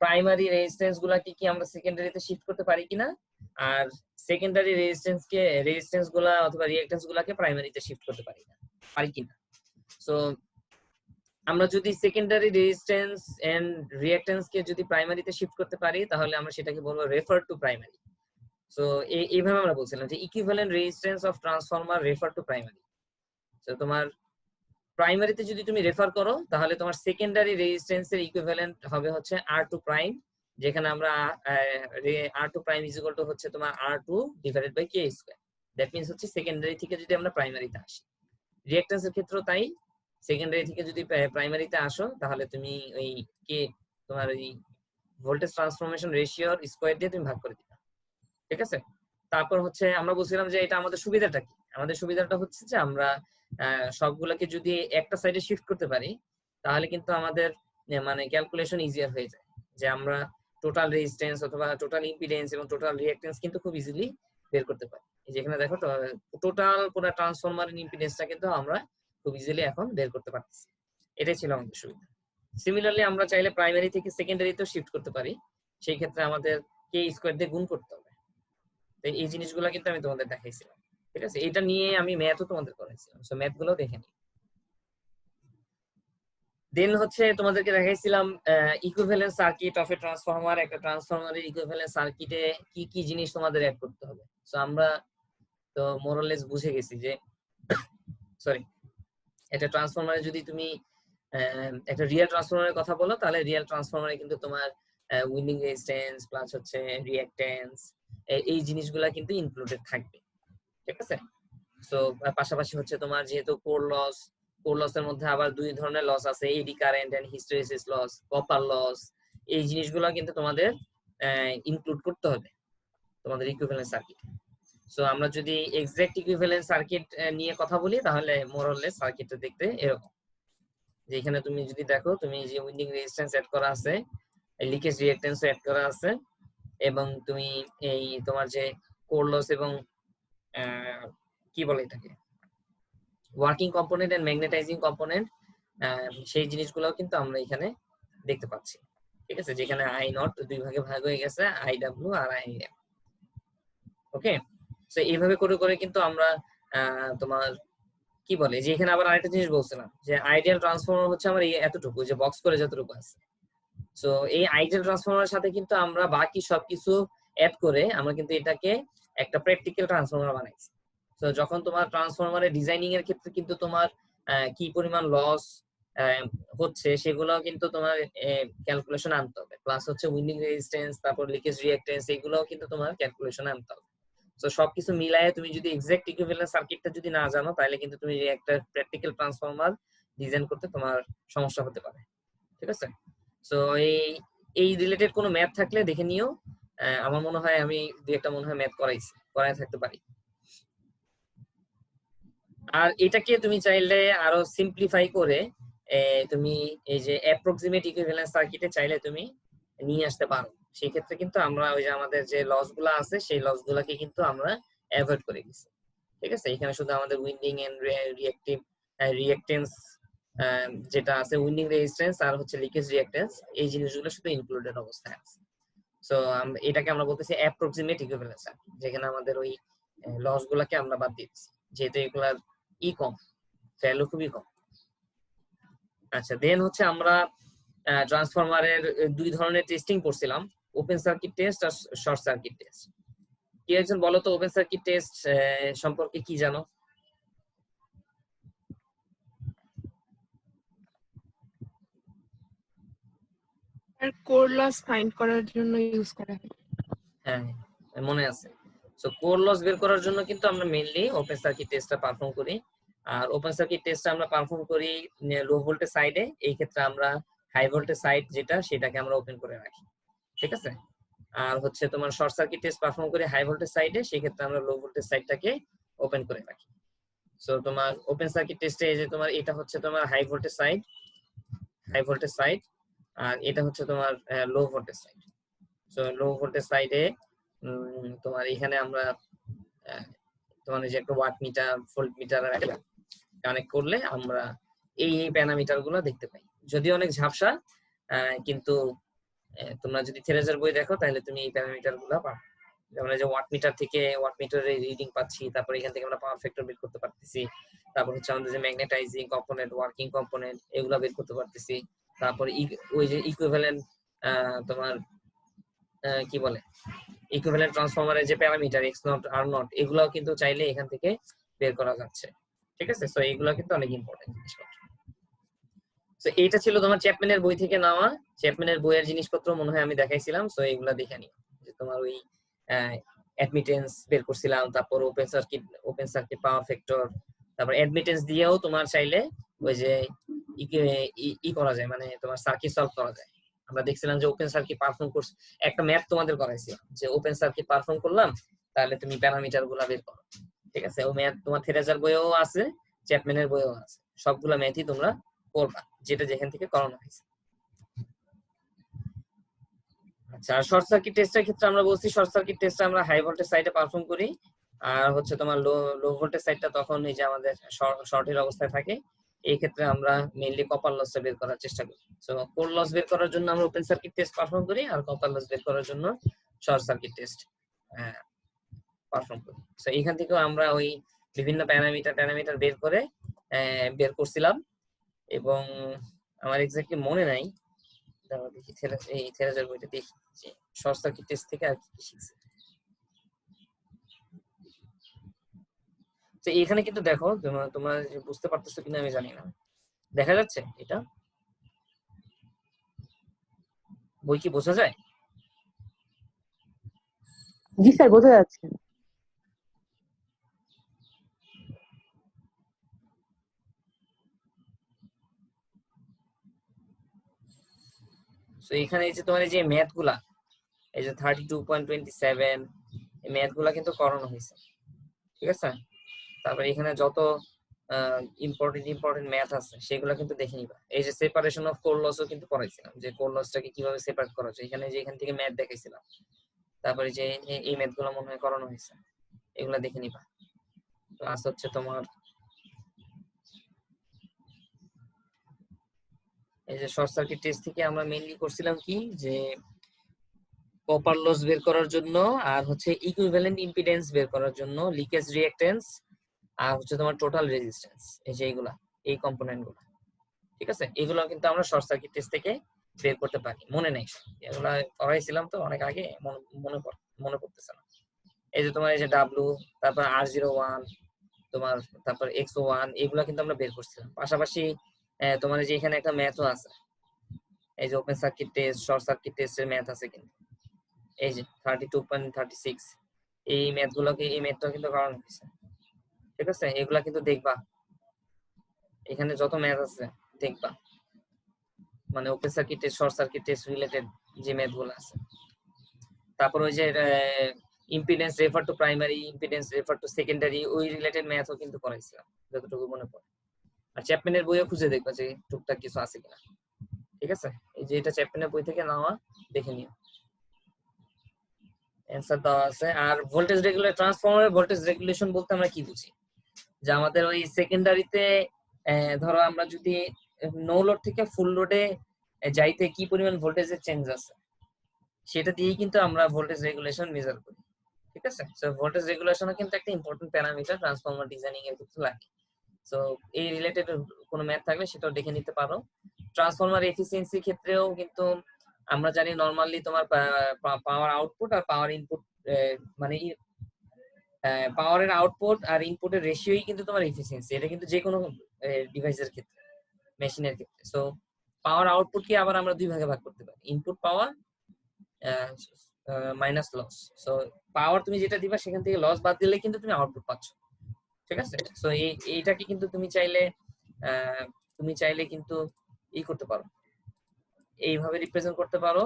প্রাইমারি রেজিস্ট্যান্স গুলা কি আমরা সেকেন্ডারিতে শিফট করতে পারি কিনা, আর সেকেন্ডারি রেজিস্ট্যান্স গুলা অথবা রিঅ্যাকট্যান্স গুলাকে প্রাইমারিতে শিফট করতে পারি কিনা। সো আমরা যদি সেকেন্ডারি রেজিস্ট্যান্স এন্ড রিঅ্যাকট্যান্স কে যদি প্রাইমারিতে শিফট করতে পারি তাহলে আমরা সেটাকে বলবো রেফার টু প্রাইমারি। সো এইভাবে আমরা বলছিলাম যে equivalent resistance of transformer refer to primary. So তোমার প্রাইমারিতে যদি তুমি রেফার করো তাহলে তোমার সেকেন্ডারি রেজিস্ট্যান্স এর ইকুইভ্যালেন্ট হবে হচ্ছে R2 প্রাইম, যেখানে আমরা R2 prime is equal to হচ্ছে তোমার R2 divided by K square. That means হচ্ছে সেকেন্ডারি থেকে যদি আমরা প্রাইমারিতে আসি, রিঅ্যাকট্যান্স এর ক্ষেত্রেও তাই, সেকেন্ডারি থেকে যদি প্রাইমারিতে আসো তাহলে তুমি ওই কে তোমার ওই ভোল্টেজ ট্রান্সফরমেশন রেশিওর স্কয়ার দিয়ে তুমি ভাগ করে দিবা, ঠিক আছে। তারপর হচ্ছে আমরা বলছিলাম যে এটা আমাদের সুবিধাটা কি, আমাদের সুবিধাটা হচ্ছে যে আমরা সবগুলোকে যদি একটা সাইডে শিফট করতে পারি তাহলে কিন্তু আমাদের মানে ক্যালকুলেশন ইজিয়ার হয়ে যায়, যে আমরা টোটাল রেজিস্ট্যান্স অথবা টোটাল ইম্পিডেন্স এবং টোটাল রিঅ্যাকট্যান্স কিন্তু খুব ইজিলি বের করতে পারি। যেখানে দেখো টোটাল পুরো ট্রান্সফরমারের ইম্পিডেন্সটা কিন্তু আমরা খুব ইজিলি এখন বের করতে পারতেছি। এটাই ছিল আমাদের সুবিধা। সিমিলারলি আমরা চাইলে প্রাইমারি থেকে সেকেন্ডারিতেও শিফট করতে পারি, সেই ক্ষেত্রে আমাদের কে স্কয়ার দিয়ে গুণ করতে হবে। তো এই জিনিসগুলো কিন্তু আমি তোমাদের দেখাইছিলাম, ঠিক আছে। এটা নিয়ে আমি ম্যাথও তোমাদের করাইছিলাম, সো ম্যাথগুলো দেখে নিই। দেন হচ্ছে তোমাদেরকে দেখাইছিলাম equivalent circuit of a transformer. একটা ট্রান্সফরমারের ইকুইভ্যালেন্ট সার্কিটে কি কি জিনিস তোমাদের অ্যাড করতে হবে। সো আমরা তো মোরলেস বুঝে গেছি যে সরি, একটা ট্রান্সফরমারে যদি তুমি একটা রিয়েল ট্রান্সফরমারের কথা বলো তাহলে রিয়েল ট্রান্সফরমারে কিন্তু তোমার উইন্ডিং রেজিস্ট্যান্স প্লাস হচ্ছে রিঅ্যাকট্যান্স এই জিনিসগুলা কিন্তু ইনক্লুডেড থাকবে, ঠিক আছে। সো পাশাপাশি হচ্ছে তোমার যেহেতু কোর লসের মধ্যে আবার দুই ধরনের লস আছে, eddy current and hysteresis loss, copper loss, এই জিনিসগুলো কিন্তু তোমাদের ইনক্লুড করতে হবে তোমাদের ইকুইভ্যালেন্ট সার্কিট। সো আমরা যদি এক্সাক্ট ইকুইভ্যালেন্ট সার্কিট নিয়ে কথা বলি তাহলে মোরলেস সার্কিটটা দেখতে এরকম, যে এখানে তুমি যদি দেখো তুমি যে উইন্ডিং রেজিস্ট্যান্স এড করা আছে, লিকেজ রিঅ্যাকট্যান্স এড করা আছে, এবং তুমি এই তোমার যে কোর লস এবং কি বলে এটাকে working component and magnetising component, সেই জিনিসগুলোও কিন্তু আমরা এখানে দেখতে পাচ্ছি, ঠিক আছে। যেখানে I0 দুই ভাগে ভাগ হয়ে গেছে, IW আর IM। ওকে, সো এইভাবে করে করে কিন্তু আমরা তোমার কি বলে যে এখানে আবার আরেকটা জিনিস বলছিলাম যে আইডিয়াল ট্রান্সফরমার হচ্ছে আমার এই এতটুকু যে বক্স করে যতটুকু আছে। সো এই আইডিয়াল ট্রান্সফরমারের সাথে কিন্তু আমরা বাকি সবকিছু অ্যাড করে আমরা কিন্তু এটাকে একটা প্র্যাকটিক্যাল ট্রান্সফরমার বানাইছি। সো যখন তোমার ট্রান্সফরমারের ডিজাইনিং এর ক্ষেত্রে কিন্তু তোমার কি পরিমাণ লস হচ্ছে সেগুলো কিন্তু তোমার ক্যালকুলেশন আনতে হবে, প্লাস হচ্ছে উইন্ডিং রেজিস্ট্যান্স, তারপর লিকেজ রিঅ্যাকট্যান্স, এগুলোও কিন্তু তোমার ক্যালকুলেশন আনতে হবে। সো সবকিছু মিলায়ে তুমি যদি এক্সাক্ট ইকুইভ্যালেন্ট সার্কিটটা যদি না জানো তাহলে কিন্তু তুমি একটা প্র্যাকটিক্যাল ট্রান্সফরমার ডিজাইন করতে তোমার সমস্যা হতে পারে, ঠিক আছে। সো এই রিলেটেড কোনো ম্যাথ থাকলে দেখে নিও, আমার মনে হয় আমি দুই একটা মনে হয় ম্যাথ করাই থাকতে পারি। আর এটাকে তুমি চাইলে আরো সিম্পলিফাই করে তুমি এই যে অ্যাপ্রক্সিমেট ইকুইভ্যালেন্ট সার্কিটে চাইলে তুমি নিয়ে আসতে পারো। সেই ক্ষেত্রে কিন্তু আমরা ওই যে আমাদের যে লস গুলো আছে সেই লস গুলাকে কিন্তু আমরা অ্যাভয়েড করে গেছি, ঠিক আছে। এখানে শুধু আমাদের উইন্ডিং এন্ড রিঅ্যাকট্যান্স যেটা আছে, উইন্ডিং রেজিস্ট্যান্স আর হচ্ছে লিকেজ রিঅ্যাকট্যান্স, এই জিনিসগুলো শুধু ইনক্লুডেড অবস্থায় আছে। সো এটাকে আমরা বলতেছি অ্যাপ্রক্সিমেট ইকুইভ্যালেন্ট সার্কিট, যেখানে আমাদের ওই লস গুলাকে আমরা বাদ দিয়েছি যেহেতু এগুলার কম, ভ্যালু খুবই কম। আচ্ছা, দেন হচ্ছে আমরা ট্রান্সফরমারের দুই ধরনের টেস্টিং করছিলাম। ওপেন সার্কিট টেস্ট আর শর্ট সার্কিট টেস্ট। কি একজন বলো তো ওপেন সার্কিট টেস্ট সম্পর্কে কি জানো? আর কোর লস ফাইন্ড করার জন্য ইউজ করা হয়। হ্যাঁ মনে আছে। সো কোর লস বের করার জন্য কিন্তু আমরা মেইনলি ওপেন সার্কিট টেস্টটা পারফর্ম করি। আর ওপেন সার্কিট টেস্টটা আমরা পারফর্ম করি লো ভোল্টেজ সাইডে। এই ক্ষেত্রে আমরা হাই ভোল্টেজ সাইড যেটা সেটাকে আমরা ওপেন করে রাখি, ঠিক আছে। আর হচ্ছে তোমার শর্ট সার্কিট টেস্ট পারফর্ম করি হাই ভোল্টেজ সাইডে, সেই ক্ষেত্রে আমরা লো ভোল্টেজ সাইডটাকে ওপেন করে রাখি। সো তোমার ওপেন সার্কিট টেস্টে এই যে তোমার এটা হচ্ছে তোমার হাই ভোল্টেজ সাইড, আর এটা হচ্ছে তোমার low voltage side. So low voltage সাইডে তোমার এখানে আমরা তোমার যে একটা watt meter volt meter connect করলে আমরা এই প্যারামিটার গুলো দেখতে পাই। যদিও অনেক ঝাপসা, কিন্তু তোমরা যদি থেরেজার বই দেখো তাহলে তুমি এই প্যারামিটার গুলো পাবে। যেমন এই যে ওয়াট মিটার থেকে ওয়াট মিটারের রিডিং পাচ্ছি, তারপর এখান থেকে আমরা পাওয়ার ফ্যাক্টর বের করতে পারতেছি, তারপর হচ্ছে আমাদের যে ম্যাগনেটাইজিং কম্পোনেন্ট, ওয়ার্কিং কম্পোনেন্ট এগুলো বের করতে পারতেছি। তারপর ওই যে ইকুইভ্যালেন্ট তোমার কি বলে ইকুইভ্যালেন্ট ট্রান্সফরমারের যে parameter x not are not এগুলাও কিন্তু চাইলে এখান থেকে বের করা যাচ্ছে, ঠিক আছে। সো এগুলো কিন্তু অনেক ইম্পর্টেন্ট জিনিসপত্র। সো এইটা ছিল তোমার চ্যাপম্যানের বই থেকে নেওয়া। চ্যাপম্যানের বইয়ের জিনিসপত্র মনে হয় আমি দেখাইছিলাম। সো এগুলা দেখে নিও, যে তোমার ওই অ্যাডমিটেন্স বের করছিলাম, তারপর ওপেন সার্কিট পাওয়ার ফ্যাক্টর, তারপর অ্যাডমিটেন্স দিয়েও তোমার চাইলে ওই যে ই করা যায়, মানে তোমার সার্কিট সলভ করা যায়। আমরা দেখছিলাম যে ওপেন সার্কিট পারফর্ম করছে, একটা ম্যাথ তোমাদের করাইছিলাম যে ওপেন সার্কিট পারফর্ম করলাম তাহলে তুমি প্যারামিটার গুলা বের করো, ঠিক আছে। ও ম্যাথ তোমার থেরেজার বইয়েও আছে, চ্যাপম্যানের বইয়েও আছে, সবগুলা ম্যাথই তোমরা করবা যেটা যেখান থেকে করানো হয়েছে। আচ্ছা, আর শর্ট সার্কিট টেস্টের ক্ষেত্রে আমরা বলছি শর্ট সার্কিট টেস্টে আমরা হাই ভোল্টেজ সাইডে পারফর্ম করি, আর হচ্ছে তোমার লো ভোল্টেজ সাইডটা তখন এই যে আমাদের শর্টের অবস্থায় থাকে। এই ক্ষেত্রে আমরা মেইনলি কপার লস বের করার চেষ্টা করি। সো কোর লস বের করার জন্য আমরা ওপেন সার্কিট টেস্ট পারফর্ম করি, আর কপার লস বের করার জন্য শর্ট সার্কিট টেস্ট পারফর্ম করি। সো এখান থেকেও আমরা ওই বিভিন্ন প্যারামিটার বের করছিলাম, এবং আমার এক্স্যাক্টলি মনে নাই, দেখি এই থেরাজার বইটা দেখি যে শর্ট সার্কিট টেস্ট থেকে আর কি শিখছে। তো এখানে কিন্তু দেখো তোমরা বুঝতে পারতেছো কিনা আমি জানি না, দেখা যাচ্ছে এটা বই কি বোঝা যায়? জি স্যার, বোঝা যাচ্ছে। তো এখানে এই যে তোমার এই যে ম্যাথ গুলা, এই যে 32.27 এই ম্যাথ গুলা কিন্তু করানো হয়েছে, ঠিক আছে। তারপর এখানে যত ইম্পর্টেন্ট ম্যাথ আছে সেগুলো কিন্তু দেখে নিবা। এই যে সেপারেশন অফ কোর লসও কিন্তু পড়াইছিলাম, যে কোর লসটাকে কিভাবে সেপারেট করা যায়, এখানে যে এখান থেকে ম্যাথ দেখাইছিলাম। তারপরে যে এই ম্যাথ গুলো মনে হয় করানো হয়েছে, এগুলা দেখে নিবা। প্লাস হচ্ছে তোমার এই যে শর্ট সার্কিট টেস্ট থেকে আমরা মেইনলি করছিলাম কি, যে কপার লস বের করার জন্য, আর হচ্ছে ইকুইভ্যালেন্ট ইম্পিডেন্স বের করার জন্য, লিকেজ রিঅ্যাকট্যান্স, আর হচ্ছে তোমার টোটাল রেজিস্ট্যান্স, এই যে এইগুলা এই কম্পোনেন্ট গুলো, ঠিক আছে। এগুলো কিন্তু আমরা শর্ট সার্কিট টেস্ট থেকে বের করতে পারি। মনে নেই, এগুলা করাইছিলাম তো অনেক আগে, মনে পড়তেছে না। এই যে তোমার এই যে ডাব্লু, তারপর R01, তোমার তারপর X01, এগুলা কিন্তু আমরা বের করছিলাম। পাশাপাশি তোমার যে এখানে একটা ম্যাথও আছে, এই যে open circuit test short circuit টেস্টের ম্যাথ আছে কিন্তু, এই যে 32.36 এই ম্যাথগুলোকে এই ম্যাথটা কিন্তু করানো হয়েছে, ঠিক আছে। এগুলা কিন্তু দেখবা, এখানে যত ম্যাথ আছে দেখবা, মানে open circuit test short circuit test related যে ম্যাথগুলো আছে। তারপর ওই যে impedance refer to primary, impedance refer to secondary, ওই রিলেটেড ম্যাথও কিন্তু করাইছিলাম যতটুকু মনে পড়ে। আর চ্যাপম্যানের বইও খুঁজে দেখবা যে টুকটাক কিছু আছে কিনা, ঠিক আছে। এই যে এটা চ্যাপম্যানের বই থেকে নেওয়া, দেখে নিও, অ্যানসার দেওয়া আছে। আর ভোল্টেজ রেগুলেটর ট্রান্সফরমারের ভোল্টেজ রেগুলেশন বলতে আমরা কি বুঝি, যে আমাদের ওই সেকেন্ডারিতে ধরো আমরা যদি নো লোড থেকে ফুল লোডে যাইতে কি পরিমাণ ভোল্টেজের চেঞ্জ আছে সেটা দিয়েই কিন্তু আমরা ভোল্টেজ রেগুলেশন মেজার করি, ঠিক আছে। সো ভোল্টেজ রেগুলেশনও কিন্তু একটা ইম্পর্টেন্ট প্যারামিটার ট্রান্সফরমার ডিজাইনিং এর ক্ষেত্রে লাগে। সো এই রিলেটেড কোনো ম্যাথ থাকলে সেটাও দেখে নিতে পারো। ট্রান্সফরমার এফিসিয়েন্সি ক্ষেত্রেও কিন্তু আমরা জানি নরমালি তোমার পাওয়ার আউটপুট আর পাওয়ার ইনপুট মানে পাওয়ারের আউটপুট আর ইনপুটের রেশিওই কিন্তু তোমার এফিসিয়েন্সি। এটা কিন্তু যে কোনো ডিভাইসের ক্ষেত্রে, মেশিনের ক্ষেত্রে। সো পাওয়ার আউটপুটকে আবার আমরা দুই ভাগে ভাগ করতে পারি, input power minus loss. So power তুমি যেটা দিবা সেখান থেকে লস বাদ দিলে কিন্তু তুমি আউটপুট পাচ্ছ, ঠিক আছে? সো এইটাকে কিন্তু তুমি চাইলে কিন্তু করতে পারো, এইভাবে রিপ্রেজেন্ট করতে পারো।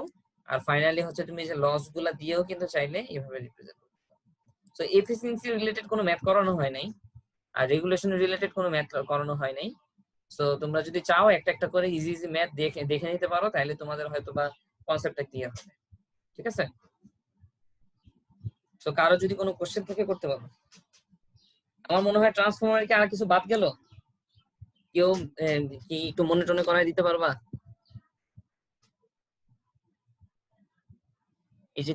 আর ফাইনালি হচ্ছে তুমি যে লস গুলা দিয়েও কিন্তু চাইলে এইভাবে রিপ্রেজেন্ট করতে পারো। সো এফিসিয়েন্সি রিলেটেড কোনো ম্যাথ করানো হয় নাই, আর রেগুলেশন রিলেটেড কোনো ম্যাথ করানো হয় নাই। সো তোমরা যদি চাও একটা একটা করে ইজি ইজি ম্যাথ দেখে নিতে পারো, তাহলে তোমাদের হয়তো বা কনসেপ্টটা ক্লিয়ার হবে, ঠিক আছে? সো কারো যদি কোনো কোশ্চেন থেকে করতে পারো। আমার মনে হয় ট্রান্সফরমার কি আর কিছু বাদ গেল? কেউ কি একটু মনে টনে করাই দিতে পারবা? এই যে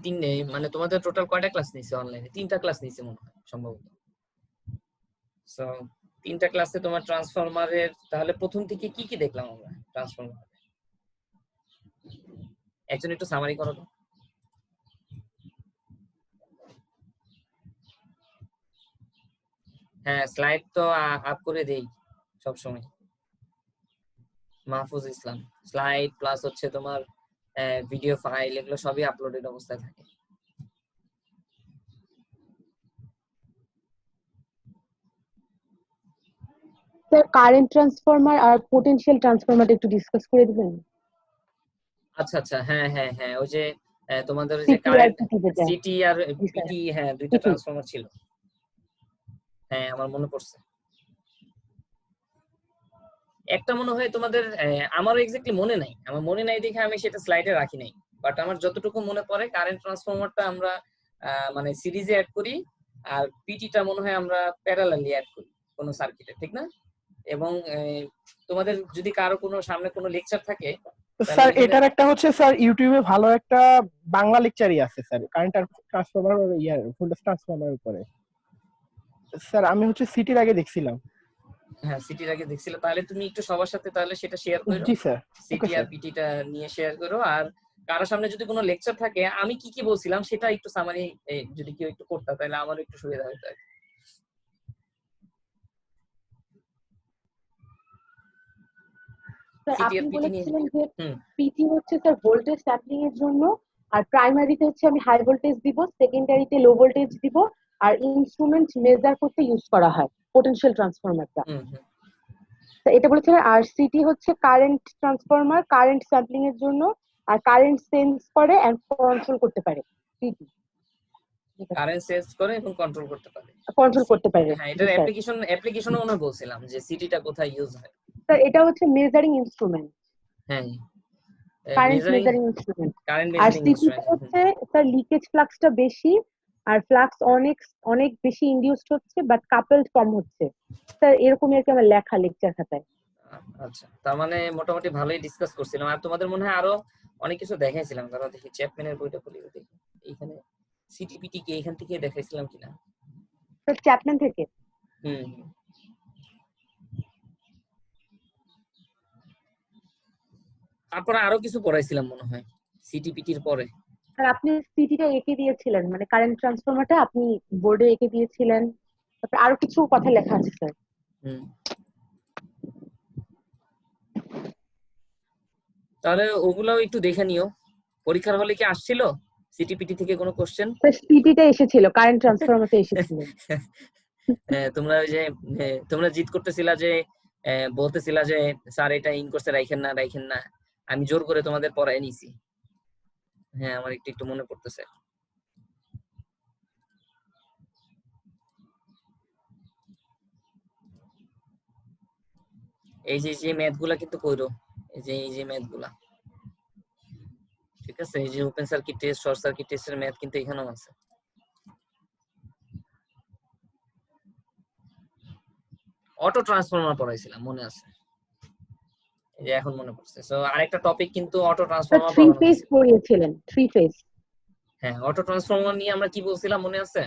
মানে তোমাদের টোটাল কয়টা ক্লাস নিছে অনলাইনে? 3টা ক্লাস নিছে মনে হয় সম্ভবত। সো 3টা ক্লাসে তোমার ট্রান্সফরমারের তাহলে প্রথম থেকে কি কি দেখলাম আমরা ট্রান্সফরমার? একজন একটু সামারি করো তো। হ্যাঁ, স্লাইড তো আপ করে দেই সব সময়। মাহফুজ ইসলাম, স্লাইড প্লাস হচ্ছে তোমার ভিডিও ফাইল, এগুলো সবই আপলোডেড অবস্থায় থাকে। স্যার কারেন্ট ট্রান্সফরমার আর পোটেনশিয়াল ট্রান্সফরমারটা একটু ডিসকাস করে দিবেন? আচ্ছা আচ্ছা, হ্যাঁ হ্যাঁ হ্যাঁ, ওই যে তোমাদের যে সিটি আর কারেন্ট পিটি যেটা। সিটি আর জি স্যার। পিটি, হ্যাঁ দুইটা পিটি। ট্রান্সফরমার ছিল। হ্যাঁ আমার মনে পড়ছে। একটা মনে হয় তোমাদের, আমারও এক্স্যাক্টলি মনে নাই, আমার মনে নাই দেখে আমি সেটা স্লাইডে রাখি নাই। বাট আমার যতটুকু মনে পড়ে কারেন্ট ট্রান্সফরমারটা আমরা মানে সিরিজে অ্যাড করি, আর পিটিটা মনে হয় আমরা প্যারালালি অ্যাড করি কোনো সার্কিটে, ঠিক না? এবং তোমাদের যদি কারো কোনো সামনে কোনো লেকচার থাকে স্যার এটার একটা হচ্ছে স্যার ইউটিউবে ভালো একটা বাংলা লেকচারই আছে sir current transformer voltage transformer উপরে। স্যার আমি হচ্ছে সিটির আগে দেখছিলাম। হ্যাঁ সিটির আগে দেখছিল, তাহলে তুমি একটু সবার সাথে তাহলে সেটা শেয়ার করো। জি স্যার। সিটি আর পিটিটা নিয়ে শেয়ার করো। আর কারো সামনে যদি কোনো লেকচার থাকে আমি কি কি বলছিলাম সেটা একটু সামারি যদি কেউ একটু করতে তাহলে আমারও একটু সুবিধা হতো। স্যার আপনি বলেছিলেন যে পিটি হচ্ছে স্যার ভোল্টেজ স্যাম্পলিং এর জন্য, আর প্রাইমারিতে হচ্ছে আমি হাই ভোল্টেজ দিব, সেকেন্ডারিতে লো ভোল্টেজ দিব, আর ইনস্ট্রুমেন্ট মেজার করতে ইউজ করা হয় পোটেনশিয়াল ট্রান্সফরমারটা। তো এটা বলেছিলেন। আর সিটি হচ্ছে কারেন্ট ট্রান্সফরমার, কারেন্ট স্যাম্পলিং এর জন্য, আর কারেন্ট সেন্স করে এন্ড কন্ট্রোল করতে পারে। সিটি কারেন্ট সেন্স করে এবং কন্ট্রোল করতে পারে। কন্ট্রোল করতে পারে। হ্যাঁ এটার অ্যাপ্লিকেশনও আমরা বলছিলাম যে সিটিটা কোথায় ইউজ হয়। স্যার এটা হচ্ছে মেজারিং ইনস্ট্রুমেন্ট। হ্যাঁ কারেন্ট মেজারিং ইনস্ট্রুমেন্ট। কারেন্ট আর মেজারিং সিটি ইনস্ট্রুমেন্ট হচ্ছে স্যার লিকেজ ফ্লাক্সটা বেশি, আর ফ্লাক্স অনেক বেশি ইনডিউসড হচ্ছে বাট কাপলড কম হচ্ছে। স্যার এরকমই আর কি আমার লেখা লেকচার খাতায়। আচ্ছা, তার মানে মোটামুটি ভালোই ডিসকাস করছিলাম। আর তোমাদের মনে হয় আরো অনেক কিছু দেখাইছিলাম, কারণ দেখি চ্যাপম্যানের বইটা খুলে দেখি এইখানে সিটিপিটি কে এখান থেকে দেখাইছিলাম কিনা। স্যার চ্যাপম্যান থেকে। তারপরে আরো কিছু পড়াইছিলাম মনে হয় সিটিপিটির পরে। স্যার আপনি সিটিটা এঁকে দিয়েছিলেন, মানে কারেন্ট ট্রান্সফরমারটা আপনি বোর্ডে এঁকে দিয়েছিলেন। তারপর আরো কিছু কথা লেখা আছে স্যার। তাহলে ওগুলাও একটু দেখে নিও। পরীক্ষার হলে কি আসছিল সিটিপিটি থেকে কোনো কোশ্চেন? স্যার সিটিটা এসেছিল, কারেন্ট ট্রান্সফরমারটা এসেছিল। তোমরা ওই যে তোমরা জিদ করতেছিলা যে বলতেছিলা যে স্যার এটা ইন করতে রাখেন না, আমি জোর করে তোমাদের পড়ায় নিছি। হ্যাঁ আমার একটু মনে পড়তেছে। এই যে ম্যাথগুলা কিন্তু কইরো, এই যে ম্যাথগুলা, ঠিক আছে? এই যে open circuit test, short circuit টেস্টের ম্যাথ কিন্তু এখানেও আছে। অটো ট্রান্সফরমার পড়াইছিলাম মনে আছে, এই যে এখন মনে পড়ছে। সো আরেকটা টপিক কিন্তু অটো ট্রান্সফরমার থ্রি ফেজ পড়িয়েছিলেন, থ্রি ফেজ। হ্যাঁ অটো ট্রান্সফরমার নিয়ে আমরা কি বলছিলাম মনে আছে?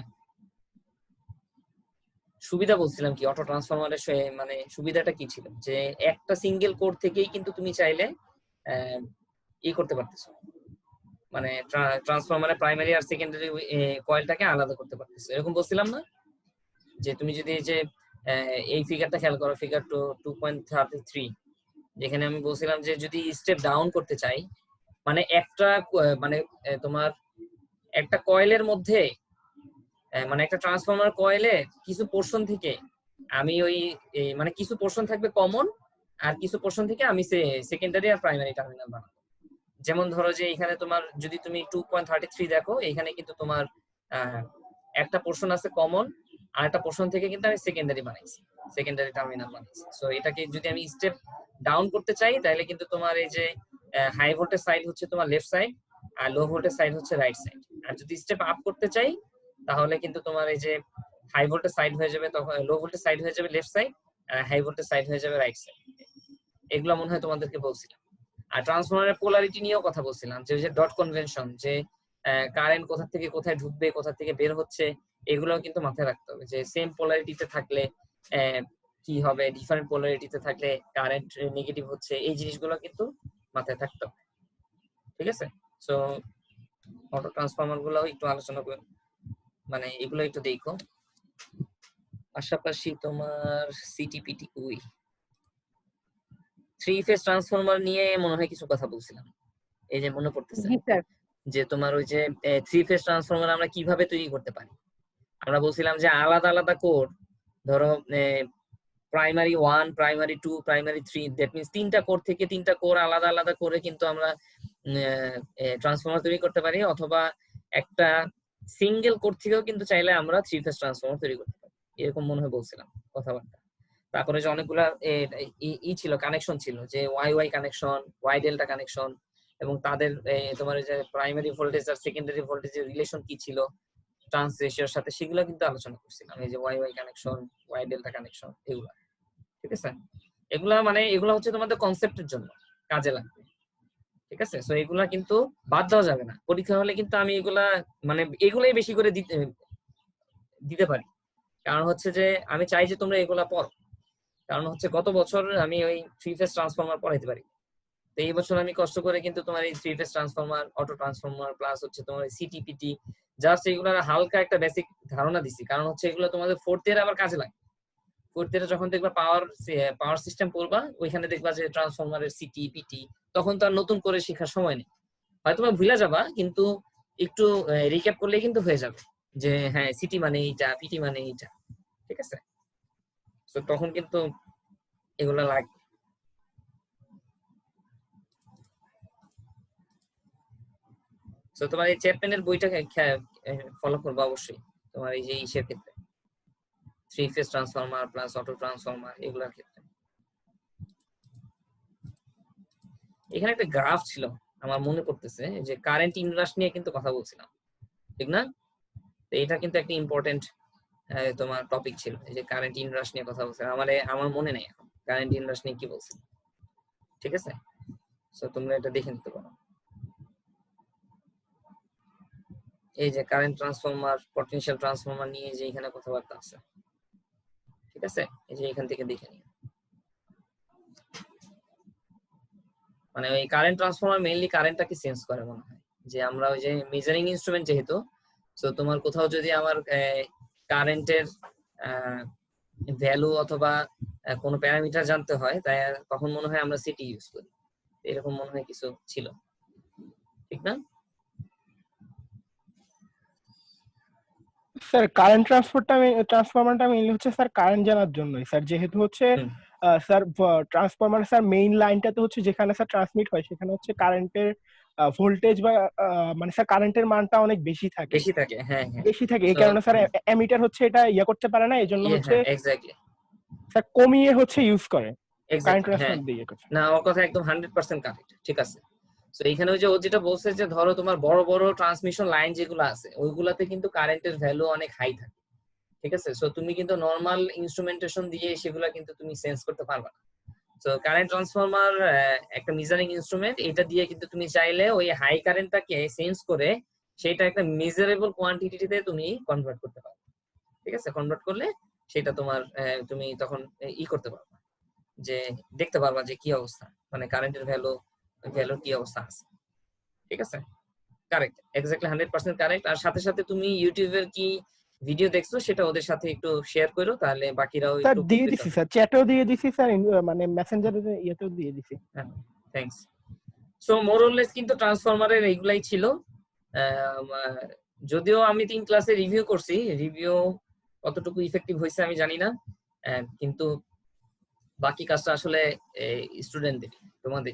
সুবিধা বলছিলাম কি অটো ট্রান্সফরমারের, মানে সুবিধাটা কি ছিল যে একটা সিঙ্গেল কোড থেকেই কিন্তু তুমি চাইলে করতে পারতেছো, মানে ট্রান্সফরমারে প্রাইমারি আর সেকেন্ডারি কয়েলটাকে আলাদা করতে পারতেছে, এরকম বলছিলাম না? যে তুমি যদি এই যে এই ফিগারটা খেয়াল করো, ফিগার 2.33, যেখানে আমি বলছিলাম যে যদি স্টেপ ডাউন করতে চাই, মানে একটা মানে তোমার একটা কয়েলের মধ্যে মানে একটা ট্রান্সফরমার কয়েলে কিছু পোর্শন থেকে আমি ওই মানে কিছু পোর্শন থাকবে কমন, আর কিছু পোর্শন থেকে আমি সেকেন্ডারি আর প্রাইমারি টার্মিনাল বানাবো। যেমন ধরো যে এখানে তোমার যদি তুমি 2.33 দেখো, এখানে কিন্তু তোমার একটা পোর্শন আছে কমন, আর একটা পোর্শন থেকে কিন্তু আমি সেকেন্ডারি বানাইছি, সেকেন্ডারি টার্মিনাল বানাইছি। সো এটাকে যদি আমি স্টেপ ডাউন করতে চাই তাহলে কিন্তু তোমার এই যে হাই ভোল্টেজ সাইড হচ্ছে তোমার লেফট সাইড, আর লো ভোল্টেজ সাইড হচ্ছে রাইট সাইড। আর যদি স্টেপ আপ করতে চাই তাহলে কিন্তু তোমার এই যে হাই ভোল্টেজ সাইড হয়ে যাবে, তখন লো ভোল্টেজ সাইড হয়ে যাবে লেফট সাইড, আর হাই ভোল্টেজ সাইড হয়ে যাবে রাইট সাইড। এগুলো মনে হয় তোমাদেরকে বলছিলাম। আর ট্রান্সফরমারের পোলারিটি নিয়েও কথা বলছিলাম, যে ওই যে ডট কনভেনশন, যে কারেন্ট কোথা থেকে কোথায় ঢুকবে, কোথা থেকে বের হচ্ছে, এগুলোও কিন্তু মাথায় রাখতে হবে। যে সেম পোলারিটিতে থাকলে কি হবে, ডিফারেন্ট পোলারিটিতে থাকলে কারেন্ট নেগেটিভ হচ্ছে, এই জিনিসগুলো কিন্তু মাথায় থাকতে হবে। ঠিক আছে? সো অটো ট্রান্সফরমার গুলো একটু আলোচনা করুন, মানে এগুলো একটু দেখো। পাশাপাশি তোমার সিটিপিটি উই 3 ফেজ ট্রান্সফরমার নিয়ে মনে হয় কিছু কথা বলছিলাম, এই যে মনে পড়তেছে জি স্যার। যে তোমার ওই যে 3 ফেজ ট্রান্সফরমার আমরা কিভাবে তৈরি করতে পারি। আমরা বলছিলাম যে আলাদা আলাদা কোর, ধরো primary 1, primary 2, primary 3, that means তিনটা কোর থেকে তিনটা কোর আলাদা আলাদা করে কিন্তু আমরা ট্রান্সফরমার তৈরি করতে পারি, অথবা একটা সিঙ্গেল কোর থেকেও কিন্তু চাইলে আমরা 3 ফেজ ট্রান্সফরমার তৈরি করতে পারি, এরকম মনে হয় বলছিলাম কথাবার্তা। তারপরে যে অনেকগুলা ছিল, কানেকশন ছিল, যে Y Y connection, Y delta connection, এবং তাদের তোমার যে প্রাইমারি ভোল্টেজ আর সেকেন্ডারি ভোল্টেজের রিলেশন কি ছিল ট্রান্স রেশিওর সাথে, সেগুলো কিন্তু আলোচনা করছিলাম। এই যে Y Y connection, Y delta connection, এগুলো। ঠিক আছে? এগুলা মানে এগুলা হচ্ছে তোমাদের কনসেপ্টের জন্য কাজে লাগবে। ঠিক আছে? সো এগুলা কিন্তু বাদ দেওয়া যাবে না। পরীক্ষা হলে কিন্তু আমি এগুলা মানে এগুলাই বেশি করে দিতে পারি, কারণ হচ্ছে যে আমি চাই যে তোমরা এগুলা পড়ো। কারণ হচ্ছে গত বছর আমি ওই 3 ফেজ ট্রান্সফরমার পড়াইতে পারি, তো এই বছর আমি কষ্ট করে কিন্তু তোমার এই 3 phase transformer, auto transformer plus হচ্ছে তোমার সিটিপিটি, জাস্ট এগুলোর হালকা একটা বেসিক ধারণা দিছি। কারণ হচ্ছে এগুলো তোমাদের 4th ইয়ারে আবার কাজে লাগে। 4th ইয়ারে যখন দেখবা পাওয়ার সিস্টেম পড়বা, ওইখানে দেখবা যে ট্রান্সফরমারের সিটিপিটি, তখন তো আর নতুন করে শেখার সময় নেই, হয়তো বা ভুলে যাবা, কিন্তু একটু রিক্যাপ করলে কিন্তু হয়ে যাবে যে হ্যাঁ সিটি মানে এইটা, পিটি মানে এইটা। ঠিক আছে? তো তখন কিন্তু এগুলো লাগবে। তো তোমার এই চ্যাপম্যানের বইটাকে ফলো করবা অবশ্যই, তোমার এই যে ইসের ক্ষেত্রে 3 phase transformer plus auto transformer এগুলোর ক্ষেত্রে। এখানে একটা গ্রাফ ছিল আমার মনে পড়তেছে, যে কারেন্ট ইনরাশ নিয়ে কিন্তু কথা বলছিলাম, ঠিক না? তো এটা কিন্তু একটা ইম্পর্টেন্ট তোমার টপিক ছিল, এই যে কারেন্ট ইনরাশ নিয়ে কথা বলছিলাম। আমার মনে নেই এখন কারেন্ট ইনরাশ নিয়ে কি বলছিল। ঠিক আছে? সো তোমরা এটা দেখে নিতে পারো। এই যে কারেন্ট ট্রান্সফরমার, পটেনশিয়াল ট্রান্সফরমার নিয়ে যে এখানে কথাবার্তা আছে। ঠিক আছে? এই যে এখান থেকে দেখে নিও। মানে ওই কারেন্ট ট্রান্সফরমার মেইনলি কারেন্টটাকে সেন্স করে মনে হয়, যে আমরা ওই যে মেজারিং ইনস্ট্রুমেন্ট যেহেতু, সো তোমার কোথাও যদি আমার কারেন্টের ভ্যালু অথবা কোনো প্যারামিটার জানতে হয়, তাই তখন মনে হয় আমরা সিটি ইউজ করি, এরকম মনে হয় কিছু ছিল, ঠিক না? স্যার কারেন্ট ট্রান্সফরমারটা মেইনলি হচ্ছে স্যার কারেন্ট জানার জন্যই স্যার, যেহেতু হচ্ছে স্যার ট্রান্সফরমার স্যার মেইন লাইনটাতে হচ্ছে যেখানে স্যার ট্রান্সমিট হয়, সেখানে হচ্ছে কারেন্টের ভোল্টেজ বা মানে স্যার কারেন্টের মানটা অনেক বেশি থাকে। হ্যাঁ হ্যাঁ বেশি থাকে, এই কারণে স্যার অ্যামিটার হচ্ছে এটা ইয়ে করতে পারে না, এজন্য হচ্ছে এক্স্যাক্টলি স্যার কমিয়ে হচ্ছে ইউজ করে কারেন্ট এক্স্যাক্টলি। ট্রান্সফরমার দিয়ে। না, ওর কথা একদম 100% কারেক্ট। ঠিক আছে? তো এখানে ওই যে ও যেটা বলছে, যে ধরো তোমার বড় বড় ট্রান্সমিশন লাইন যেগুলো আছে, ওইগুলাতে কিন্তু কারেন্টের ভ্যালু অনেক হাই থাকে। ঠিক আছে? সো তুমি কিন্তু নরমাল ইনস্ট্রুমেন্টেশন দিয়ে সেগুলা কিন্তু তুমি সেন্স করতে পারবা না। সো কারেন্ট ট্রান্সফরমার একটা মেজারিং ইনস্ট্রুমেন্ট, এটা দিয়ে কিন্তু তুমি চাইলে ওই হাই কারেন্টটাকে সেন্স করে সেটা একটা মেজারেবল কোয়ান্টিটিতে তুমি কনভার্ট করতে পারবে। ঠিক আছে? কনভার্ট করলে সেটা তোমার তুমি তখন করতে পারবা, যে দেখতে পারবা যে কি অবস্থা, মানে কারেন্টের ভ্যালুর কি অবস্থা আছে। ঠিক আছে? Correct, exactly 100% correct. আর সাথে সাথে তুমি ইউটিউবের কি ভিডিও দেখছো সেটা ওদের সাথে একটু শেয়ার করো, তাহলে বাকিরাও স্যার একটু দিয়ে দিছি স্যার, চ্যাটেও দিয়ে দিছি স্যার, মানে মেসেঞ্জারে ইয়েতেও দিয়ে দিছি। থ্যাঙ্কস। সো মোরলেস কিন্তু ট্রান্সফরমারের এইগুলাই ছিল। যদিও আমি 3 ক্লাসে রিভিউ করছি, রিভিউ কতটুকু ইফেক্টিভ হয়েছে আমি জানি না, কিন্তু বাকি কাজটা আসলে স্টুডেন্টদের, তোমাদের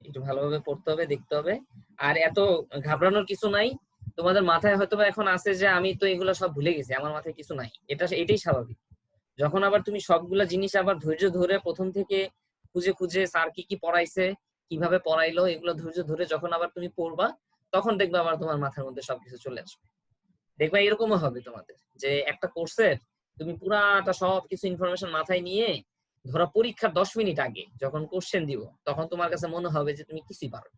একটু ভালোভাবে পড়তে হবে, দেখতে হবে। আর এত ঘাবড়ানোর কিছু নাই। তোমাদের মাথায় হয়তো এখন আছে যে আমি তো এগুলো সব ভুলে গেছি, আমার মাথায় কিছু নাই, এটাই স্বাভাবিক। যখন আবার তুমি সবগুলা জিনিস আবার ধৈর্য ধরে প্রথম থেকে খুঁজে খুঁজে স্যার কি কি পড়াইছে, কিভাবে পড়াইলো, এগুলো ধৈর্য ধরে যখন আবার তুমি পড়বা, তখন দেখবে আবার তোমার মাথার মধ্যে সবকিছু চলে আসবে। দেখবা এরকমও হবে তোমাদের যে একটা কোর্সের তুমি পুরাটা সবকিছু ইনফরমেশন মাথায় নিয়ে ধরো পরীক্ষার 10 মিনিট আগে যখন কোশ্চেন দিব, তখন তোমার কাছে মনে হবে যে তুমি কিছুই পারো।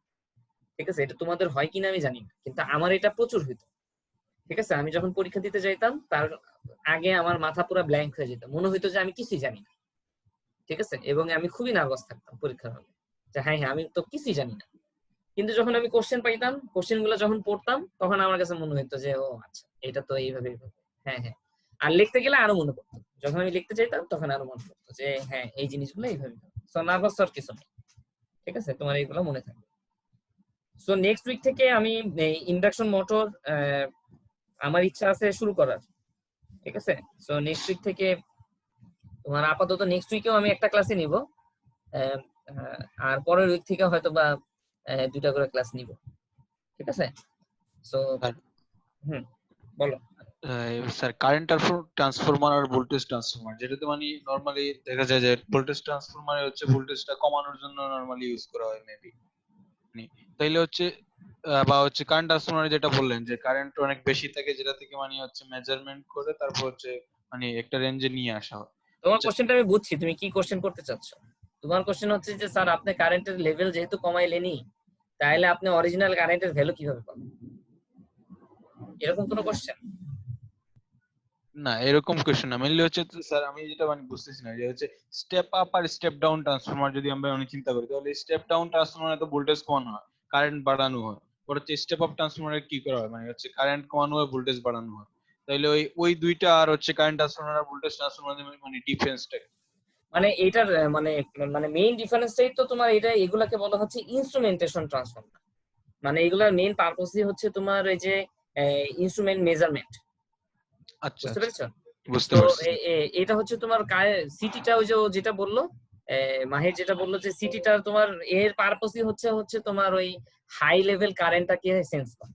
ঠিক আছে, এটা তোমাদের হয় কিনা আমি জানি না, কিন্তু আমার এটা প্রচুর হইতো। ঠিক আছে, আমি যখন পরীক্ষা দিতে যাইতাম তার আগে আমার মাথা পুরো ব্ল্যাঙ্ক হয়ে যেত, মনে হইতো যে আমি কিছুই জানি না। ঠিক আছে, এবং আমি খুবই নার্ভাস থাকতাম পরীক্ষার হলে, যে হ্যাঁ আমি তো কিছুই জানি না। কিন্তু যখন আমি কোশ্চেন পাইতাম, কোশ্চেন গুলো যখন পড়তাম, তখন আমার কাছে মনে হইতো যে ও আচ্ছা, এটা তো এইভাবে। হ্যাঁ। আর লিখতে গেলে আরো মনে পড়তো, যখন আমি লিখতে চাইতাম তখন আরো মনে পড়তো যে হ্যাঁ এই জিনিসগুলো এইভাবে। সো নার্ভাস হওয়ার কিছু নেই, ঠিক আছে, তোমার এইগুলো মনে থাকবে। সো নেক্সট উইক থেকে আমি ইন্ডাকশন মোটর আমার ইচ্ছা আছে শুরু করার। ঠিক আছে, সো নেক্সট উইক থেকে তোমার আপাতত নেক্সট উইকেও আমি একটা ক্লাসে নিব, আর পরের উইক থেকে হয়তো বা 2টা করে ক্লাস নিব। ঠিক আছে, সো বলো স্যার। কারেন্ট ট্রান্সফরমার আর ভোল্টেজ ট্রান্সফরমার, যেটাতে মানে নরমালি দেখা যায় যে ভোল্টেজ ট্রান্সফরমারে হচ্ছে ভোল্টেজটা কমানোর জন্য নরমালি ইউজ করা হয় মেবি, তাইলে হচ্ছে বা হচ্ছে কারেন্ট ট্রান্সফরমারে যেটা বললেন যে কারেন্ট অনেক বেশি থাকে, যেটা থেকে মানে হচ্ছে মেজারমেন্ট করে তারপর হচ্ছে মানে একটা রেঞ্জে নিয়ে আসা হয়। তোমার কোশ্চেনটা আমি বুঝছি, তুমি কি কোশ্চেন করতে চাচ্ছ। তোমার কোশ্চেন হচ্ছে যে স্যার আপনি কারেন্টের লেভেল যেহেতু কমাইলেনি, তাহলে আপনি অরিজিনাল কারেন্টের ভ্যালু কিভাবে পাবেন, এরকম কোনো কোশ্চেন? না, এরকম কোশ্চেন না। মেইনলি হচ্ছে স্যার আমি যেটা মানে বুঝতেছি না যে হচ্ছে স্টেপ আপ আর স্টেপ ডাউন ট্রান্সফরমার যদি আমরা অনেক চিন্তা করি, তাহলে স্টেপ ডাউন ট্রান্সফরমারে তো ভোল্টেজ কমানো হয়, কারেন্ট বাড়ানো হয়। পরে হচ্ছে স্টেপ আপ ট্রান্সফরমারে কি করা হয়, মানে হচ্ছে কারেন্ট কমানো হয়, ভোল্টেজ বাড়ানো হয়। তাইলে ওই দুইটা আর হচ্ছে কারেন্ট ট্রান্সফরমার আর ভোল্টেজ ট্রান্সফরমারের মানে ডিফারেন্সটা মানে এটার মানে মেইন ডিফারেন্সটাই তো তোমার এটা, এগুলাকে বলা হচ্ছে ইনস্ট্রুমেন্টেশন ট্রান্সফরমার। মানে এগুলার মেইন পারপাসই হচ্ছে তোমার এই যে ইনস্ট্রুমেন্ট মেজারমেন্ট। আচ্ছা, বুঝতে পেরেছো? বুঝতে তো পারছি। এটা হচ্ছে তোমার সিটিটা, ওই যে যেটা বললো মাহির, যেটা বললো যে সিটিটা তোমার এর পারপাসই হচ্ছে তোমার ওই হাই লেভেল কারেন্টটাকে সেন্স করা।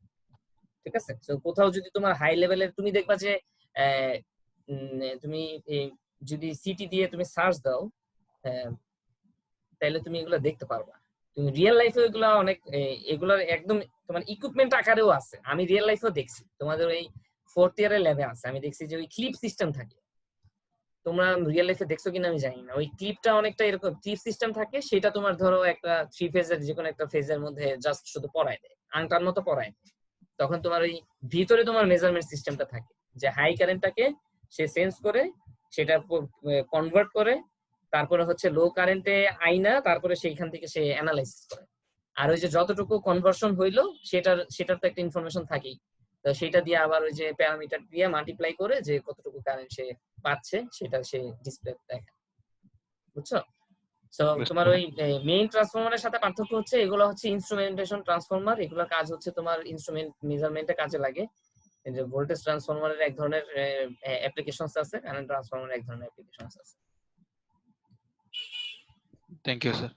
ঠিক আছে, তো কোথাও যদি তোমার হাই লেভেলের তুমি দেখবা যে তুমি যদি সিটি দিয়ে তুমি সার্চ দাও, তাহলে তুমি এগুলো দেখতে পারবা। তুমি রিয়েল লাইফে এগুলো অনেক এগুলার একদম তোমার ইকুইপমেন্ট আকারেও আছে, আমি রিয়েল লাইফেও দেখছি। তোমাদের ওই 4th ইয়ারের ল্যাবে আছে, আমি দেখছি যে ওই ক্লিপ সিস্টেম থাকে। তোমরা রিয়েল লাইফে দেখছো কিনা আমি জানি না, ওই ক্লিপটা অনেকটা এরকম ক্লিপ সিস্টেম থাকে, সেটা তোমার ধরো একটা 3 ফেজের যে কোনো একটা ফেজের মধ্যে জাস্ট শুধু পড়ায় দেয়, আংটার মতো পড়ায় দেয়। তখন তোমার ওই ভিতরে তোমার মেজারমেন্ট সিস্টেমটা থাকে, যে হাই কারেন্টটাকে সে সেন্স করে, সেটা কনভার্ট করে, তারপরে হচ্ছে লো কারেন্টে আইনা, তারপরে সেইখান থেকে সে অ্যানালাইসিস করে। আর ওই যে যতটুকু কনভার্সন হইলো সেটার তো একটা ইনফরমেশন থাকেই, তো সেটা দিয়ে আবার ওই যে প্যারামিটার দিয়ে মাল্টিপ্লাই করে যে কতটুকু কারেন্ট সে পাচ্ছে সেটা সে ডিসপ্লে দেখে। বুঝছো? সো তোমার ওই মেইন ট্রান্সফরমারের সাথে পার্থক্য হচ্ছে এগুলো হচ্ছে ইনস্ট্রুমেন্টেশন ট্রান্সফরমার, এগুলোর কাজ হচ্ছে তোমার ইনস্ট্রুমেন্ট মেজারমেন্টে কাজে লাগে। এই যে ভোল্টেজ ট্রান্সফরমারের এক ধরনের অ্যাপ্লিকেশনস আছে, কারেন্ট ট্রান্সফরমারের এক ধরনের অ্যাপ্লিকেশনস আছে। Thank you sir.